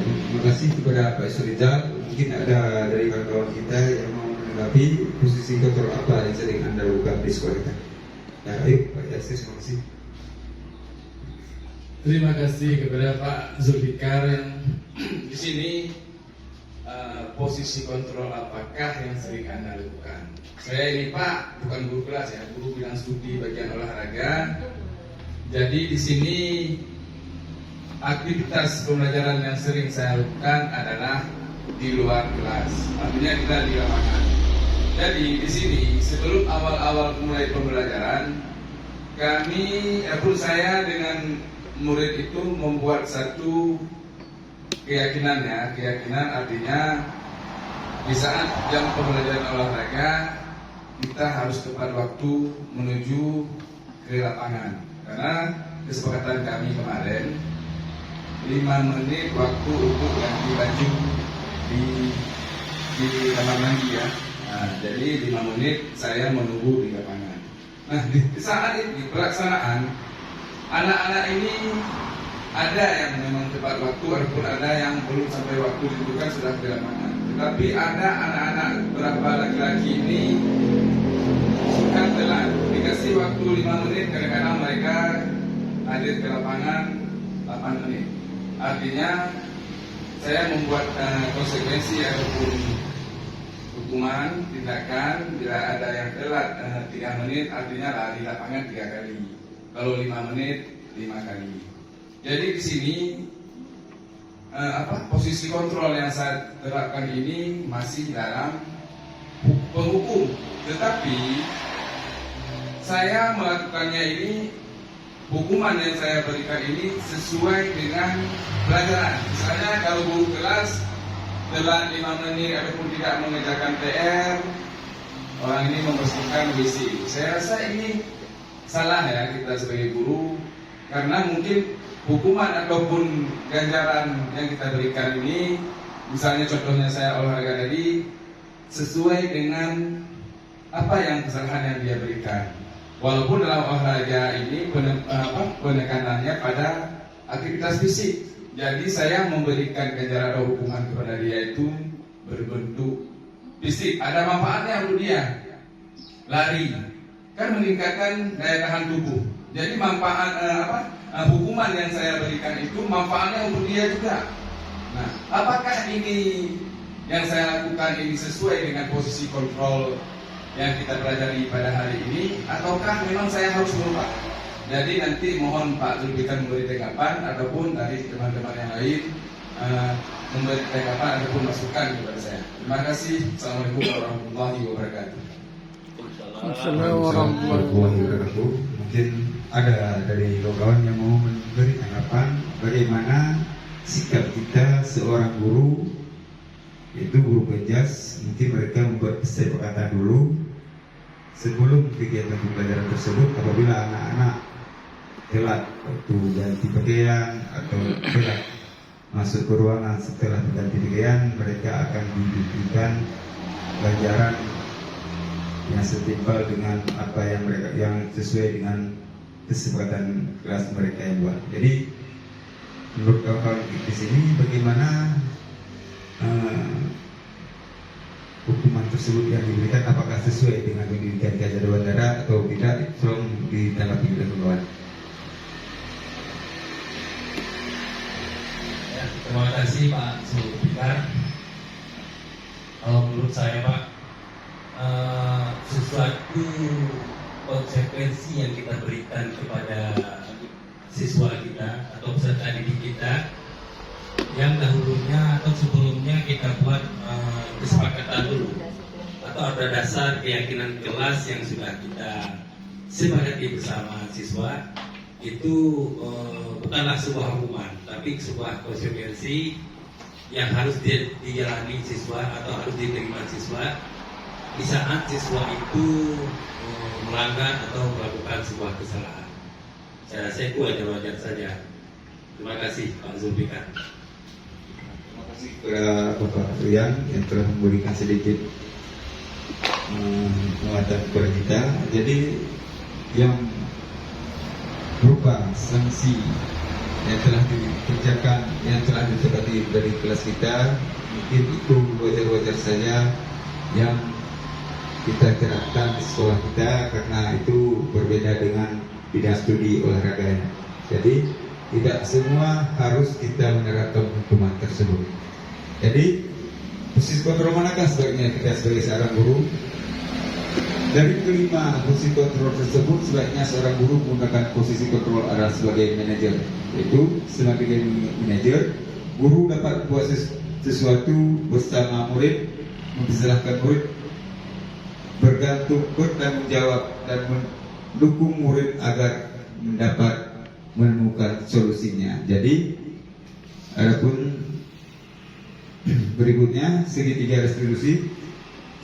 Terima kasih kepada Pak Surijal. Mungkin ada dari kawan-kawan kita yang mau menanggapi posisi kontrol apa yang sering Anda lakukan di sekolah kita. Nah, ayo Pak Yasir, terima kasih. Terima kasih kepada Pak Zulfikar yang di sini posisi kontrol apakah yang sering Anda lakukan. Saya ini Pak bukan guru kelas ya, guru bidang studi bagian olahraga. Jadi di sini aktivitas pembelajaran yang sering saya lakukan adalah di luar kelas, artinya kita di lapangan. Jadi di sini sebelum awal-awal mulai pembelajaran, saya dengan murid itu membuat satu keyakinan artinya di saat jam pembelajaran olahraga kita harus tepat waktu menuju ke lapangan, karena kesepakatan kami kemarin 5 menit waktu untuk ganti baju di kamar mandi ya. Nah, jadi 5 menit saya menunggu di lapangan. Nah, di saat ini pelaksanaan anak-anak ini ada yang memang tepat waktu, ataupun ada yang belum sampai waktu ditentukan sudah di lapangan. Tetapi ada anak-anak beberapa laki-laki ini suka telat, dikasih waktu 5 menit, kadang-kadang mereka hadir ke lapangan 8 menit. Artinya saya membuat konsekuensi ataupun hukuman tindakan bila ada yang telat 3 menit, artinya lari lapangan 3 kali. Kalau 5 menit 5 kali. Jadi di sini posisi kontrol yang saya terapkan ini masih dalam penghukum, tetapi saya melakukannya ini, hukuman yang saya berikan ini sesuai dengan pelajaran. Misalnya kalau guru kelas telat 5 menit ataupun tidak mengerjakan PR, orang ini membersihkan WC. Saya rasa ini salah ya kita sebagai guru, karena mungkin hukuman ataupun ganjaran yang kita berikan ini, misalnya contohnya saya olahraga tadi, sesuai dengan apa yang kesalahan yang dia berikan. Walaupun dalam olahraga ini penekanannya pada aktivitas fisik, jadi saya memberikan ganjaran atau hukuman kepada dia itu berbentuk fisik. Ada manfaatnya untuk dia. Lari kan meningkatkan daya tahan tubuh. Jadi manfaat hukuman yang saya berikan itu manfaatnya untuk dia juga. Nah, apakah ini yang saya lakukan ini sesuai dengan posisi kontrol yang kita pelajari pada hari ini, ataukah memang saya harus berubah? Jadi nanti mohon Pak Zulfikar memberi tanggapan, ataupun dari teman-teman yang lain memberi tanggapan ataupun masukan kepada saya. Terima kasih. Assalamualaikum warahmatullahi wabarakatuh. Assalamualaikum warahmatullahi wabarakatuh. Mungkin ada dari kawan yang mau memberi tanggapan bagaimana sikap kita seorang guru, yaitu guru penjas. Mungkin mereka membuat kesepakatan dulu sebelum kegiatan pembelajaran tersebut. Apabila anak-anak telat waktu ganti pakaian atau telat masuk ke ruangan setelah ganti pakaian, mereka akan diberikan pelajaran yang setimpal dengan apa yang mereka yang sesuai dengan kesepakatan kelas mereka yang buat. Jadi menurut kawan-kawan di sini bagaimana hukuman tersebut yang diberikan, apakah sesuai dengan pendidikan Gajah Dewantara atau tidak? Tolong ditanggapi oleh kawan. Ya, terima kasih Pak Zulfikar. Kalau menurut saya Pak, sesuatu konsekuensi yang kita berikan kepada siswa kita atau peserta didik kita yang dahulunya atau sebelumnya kita buat kesepakatan dulu atau ada dasar keyakinan kelas yang sudah kita sepakati bersama siswa, itu bukanlah sebuah hukuman, tapi sebuah konsekuensi yang harus dijalani siswa atau harus diterima siswa di saat siswa itu melanggar atau melakukan sebuah kesalahan. Saya rasa itu wajar-wajar saja. Terima kasih Pak Zulfikar. Terima kasih kepada Bapak Rian yang telah memberikan sedikit penguatan kepada kita. Jadi yang berupa sanksi yang telah dikerjakan, yang telah disepakati dari kelas kita, mungkin itu wajar-wajar saja yang kita terapkan di sekolah kita, karena itu berbeda dengan bidang studi olahraga. Jadi tidak semua harus kita menerapkan hukuman tersebut. Jadi posisi kontrol manakah sebaiknya kita sebagai seorang guru? Dari kelima posisi kontrol tersebut, sebaiknya seorang guru menggunakan posisi kontrol adalah sebagai manajer. Yaitu sebagai manajer, guru dapat buat sesuatu bersama murid, mempersilahkan murid bergantung bertanggung jawab dan mendukung murid agar mendapat menemukan solusinya. Jadi adapun Berikutnya, segitiga restitusi,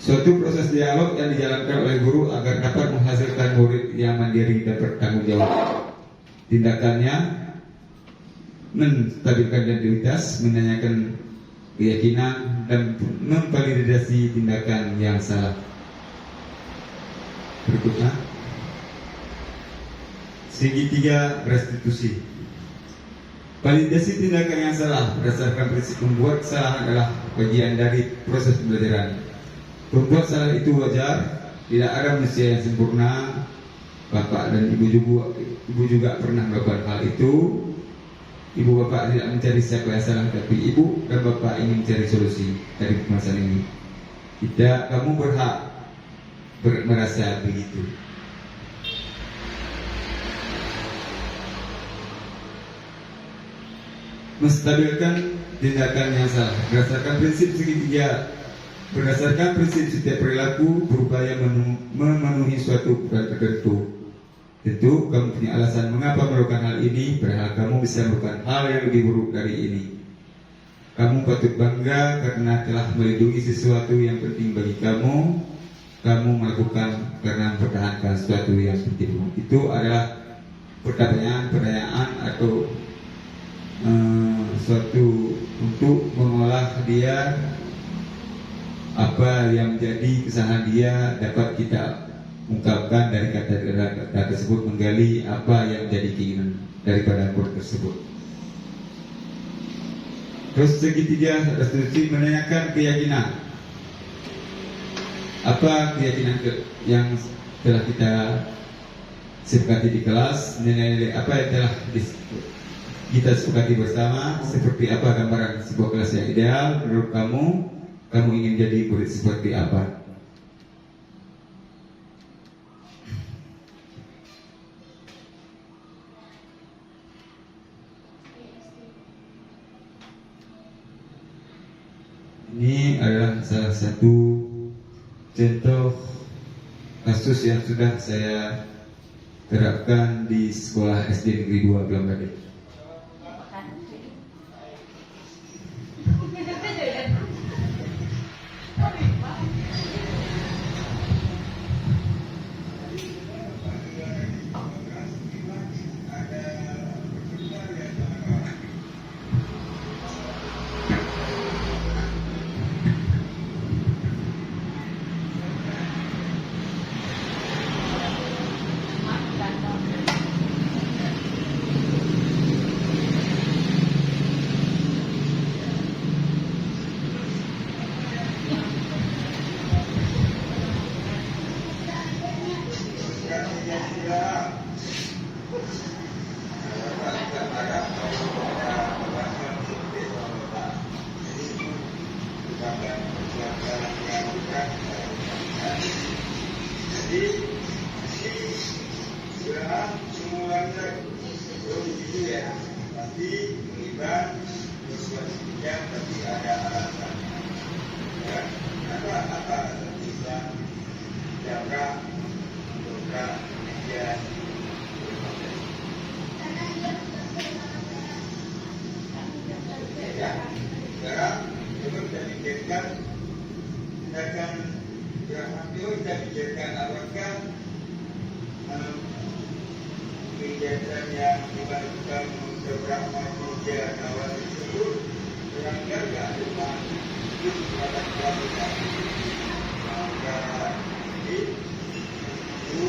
suatu proses dialog yang dijalankan oleh guru agar dapat menghasilkan murid yang mandiri dan bertanggung jawab. Tindakannya menstabilkan identitas, menanyakan keyakinan, dan memvalidasi tindakan yang salah. Berikutnya, segitiga restitusi. Validasi tindakan yang salah berdasarkan prinsip membuat kesalahan adalah bagian dari proses pembelajaran. Membuat salah itu wajar, tidak ada manusia yang sempurna. Bapak dan ibu juga pernah melakukan hal itu. Ibu bapak tidak mencari siapa yang salah, tapi ibu dan bapak ingin mencari solusi dari permasalahan ini. Tidak, kamu berhak merasa begitu. Menstabilkan tindakan yang salah berdasarkan prinsip segitiga. Berdasarkan prinsip setiap perilaku berupaya memenuhi suatu ukuran tertentu. Tentu kamu punya alasan mengapa melakukan hal ini, padahal kamu bisa melakukan hal yang lebih buruk dari ini. Kamu patut bangga karena telah melindungi sesuatu yang penting bagi kamu. Kamu melakukan karena mempertahankan sesuatu yang penting. Itu adalah pertanyaan atau suatu untuk mengolah dia, apa yang menjadi kesalahan dia dapat kita ungkapkan dari kata-kata tersebut, menggali apa yang menjadi keinginan daripada guru tersebut. Terus segitiga restitusi menanyakan keyakinan. Apa keyakinan yang telah kita sepakati di kelas, nilai-nilai apa yang telah kita sepakati bersama, seperti apa gambaran sebuah kelas yang ideal menurut kamu? Kamu ingin jadi murid seperti apa? Ini adalah salah satu contoh kasus yang sudah saya terapkan di sekolah SD Negeri 2 Blangade. kegiatan yang dilakukan beberapa media kawan tersebut melanggar keharusan hidup pada keluarga. Maka itu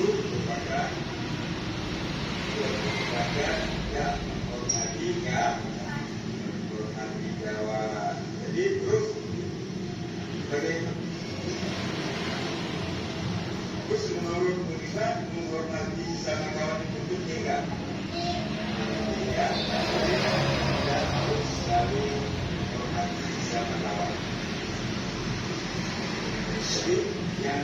kepada keluarga yang menghormati kawan. Jadi terus bagaimana? Terus menurut bisa menghormati sama kawan itu penting enggak? Ya, dan harus selalu menghormati sama kawan. Jadi yang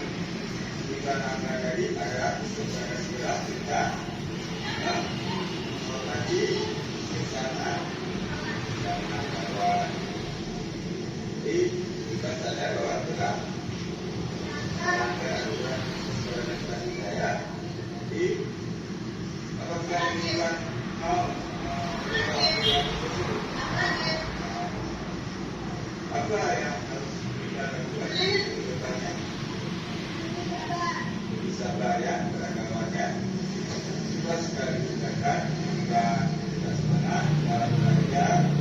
kita angkat tadi adalah saudara-saudara kita menghormati sesama kawan. Jadi kita sadar bahwa kita melanggar saya di apakah ini kan apa itulah yang harus kita lakukan kedepannya. Jadi sabar ya, beragamanya. Kita sekali gunakan, kita semangat dalam belajar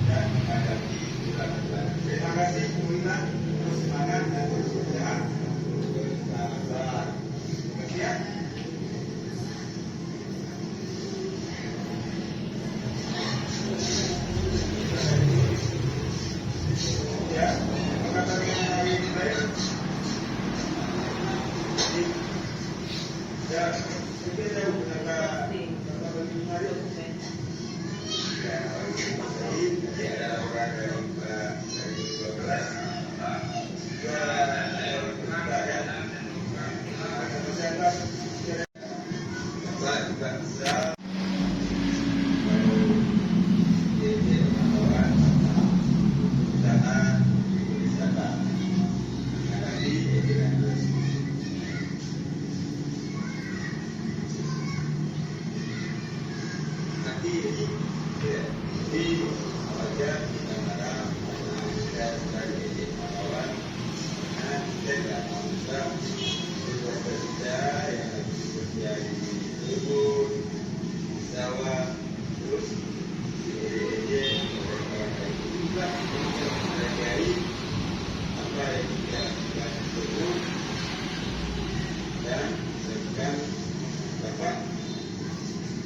dan menghadapi bulan-bulan. Terima kasih Buina, terus semangat dan terus sehat. Salam. Sekian. Ya, perkataan yang hari ini baik. Ya, mungkin saya gunakan kata bagi hari. Ya, ini ada orang dari 12.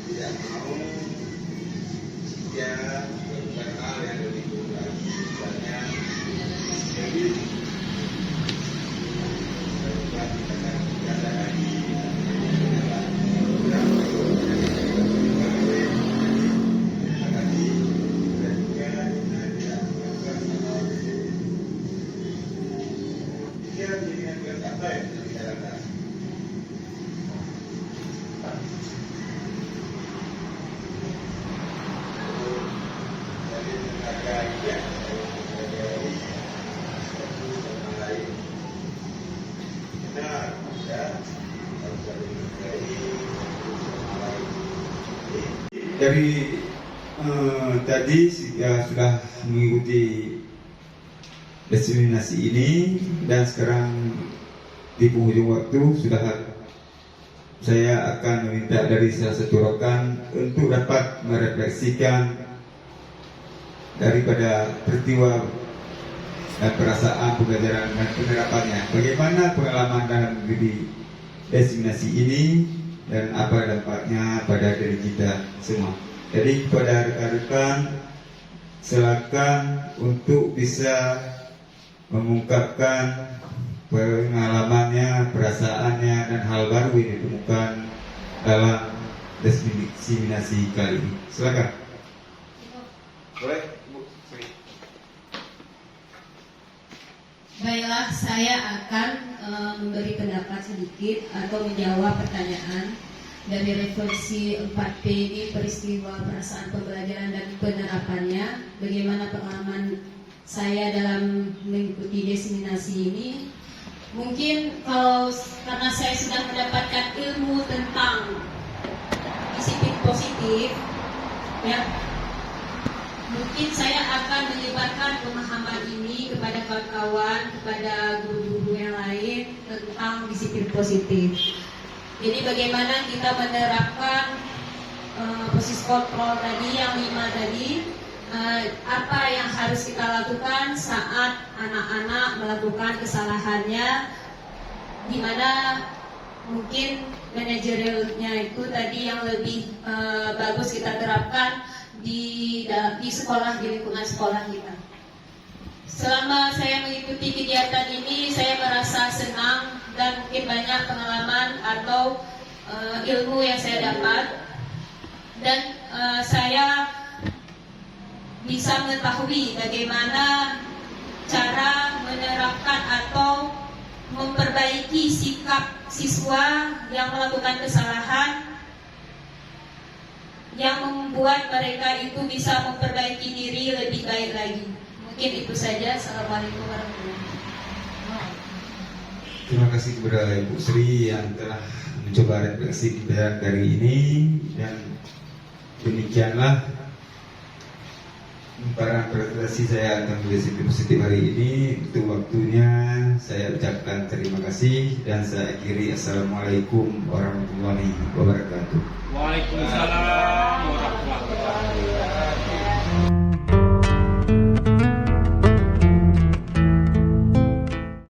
Tidak mau jika melakukan hal yang lebih buruk lagi, misalnya jadi kata lagi dari tadi ya, sudah mengikuti diseminasi ini dan sekarang di penghujung waktu sudah saya akan meminta dari salah satu rekan untuk dapat merefleksikan daripada peristiwa dan perasaan pembelajaran dan penerapannya. Bagaimana pengalaman dalam mengikuti diseminasi ini dan apa dampaknya pada diri kita semua. Jadi kepada rekan-rekan silakan untuk bisa mengungkapkan pengalamannya, perasaannya dan hal baru yang ditemukan dalam diseminasi kali ini. Silakan. Boleh, Bu. Baiklah, saya akan memberi pendapat sedikit atau menjawab pertanyaan dari refleksi 4P ini, peristiwa perasaan pembelajaran dan penerapannya. Bagaimana pengalaman saya dalam mengikuti diseminasi ini? Mungkin karena saya sudah mendapatkan ilmu tentang disiplin positif, ya, mungkin saya akan menyebarkan pemahaman ini kepada kawan-kawan, kepada guru-guru yang lain tentang disiplin positif. Jadi bagaimana kita menerapkan posisi kontrol tadi, yang 5 tadi, apa yang harus kita lakukan saat anak-anak melakukan kesalahannya, di mana mungkin manajerialnya itu tadi yang lebih bagus kita terapkan di sekolah, di lingkungan sekolah kita. Selama saya mengikuti kegiatan ini, saya merasa senang dan mungkin banyak pengalaman atau ilmu yang saya dapat, dan saya bisa mengetahui bagaimana cara menerapkan atau memperbaiki sikap siswa yang melakukan kesalahan, yang membuat mereka itu bisa memperbaiki diri lebih baik lagi. Mungkin itu saja. Assalamualaikum warahmatullahi wabarakatuh. Terima kasih kepada Ibu Sri yang telah mencoba refleksi kita kali ini, dan demikianlah para presentasi saya tentang disiplin positif hari ini. Untuk waktunya saya ucapkan terima kasih dan saya akhiri. Assalamualaikum warahmatullahi wabarakatuh. Waalaikumsalam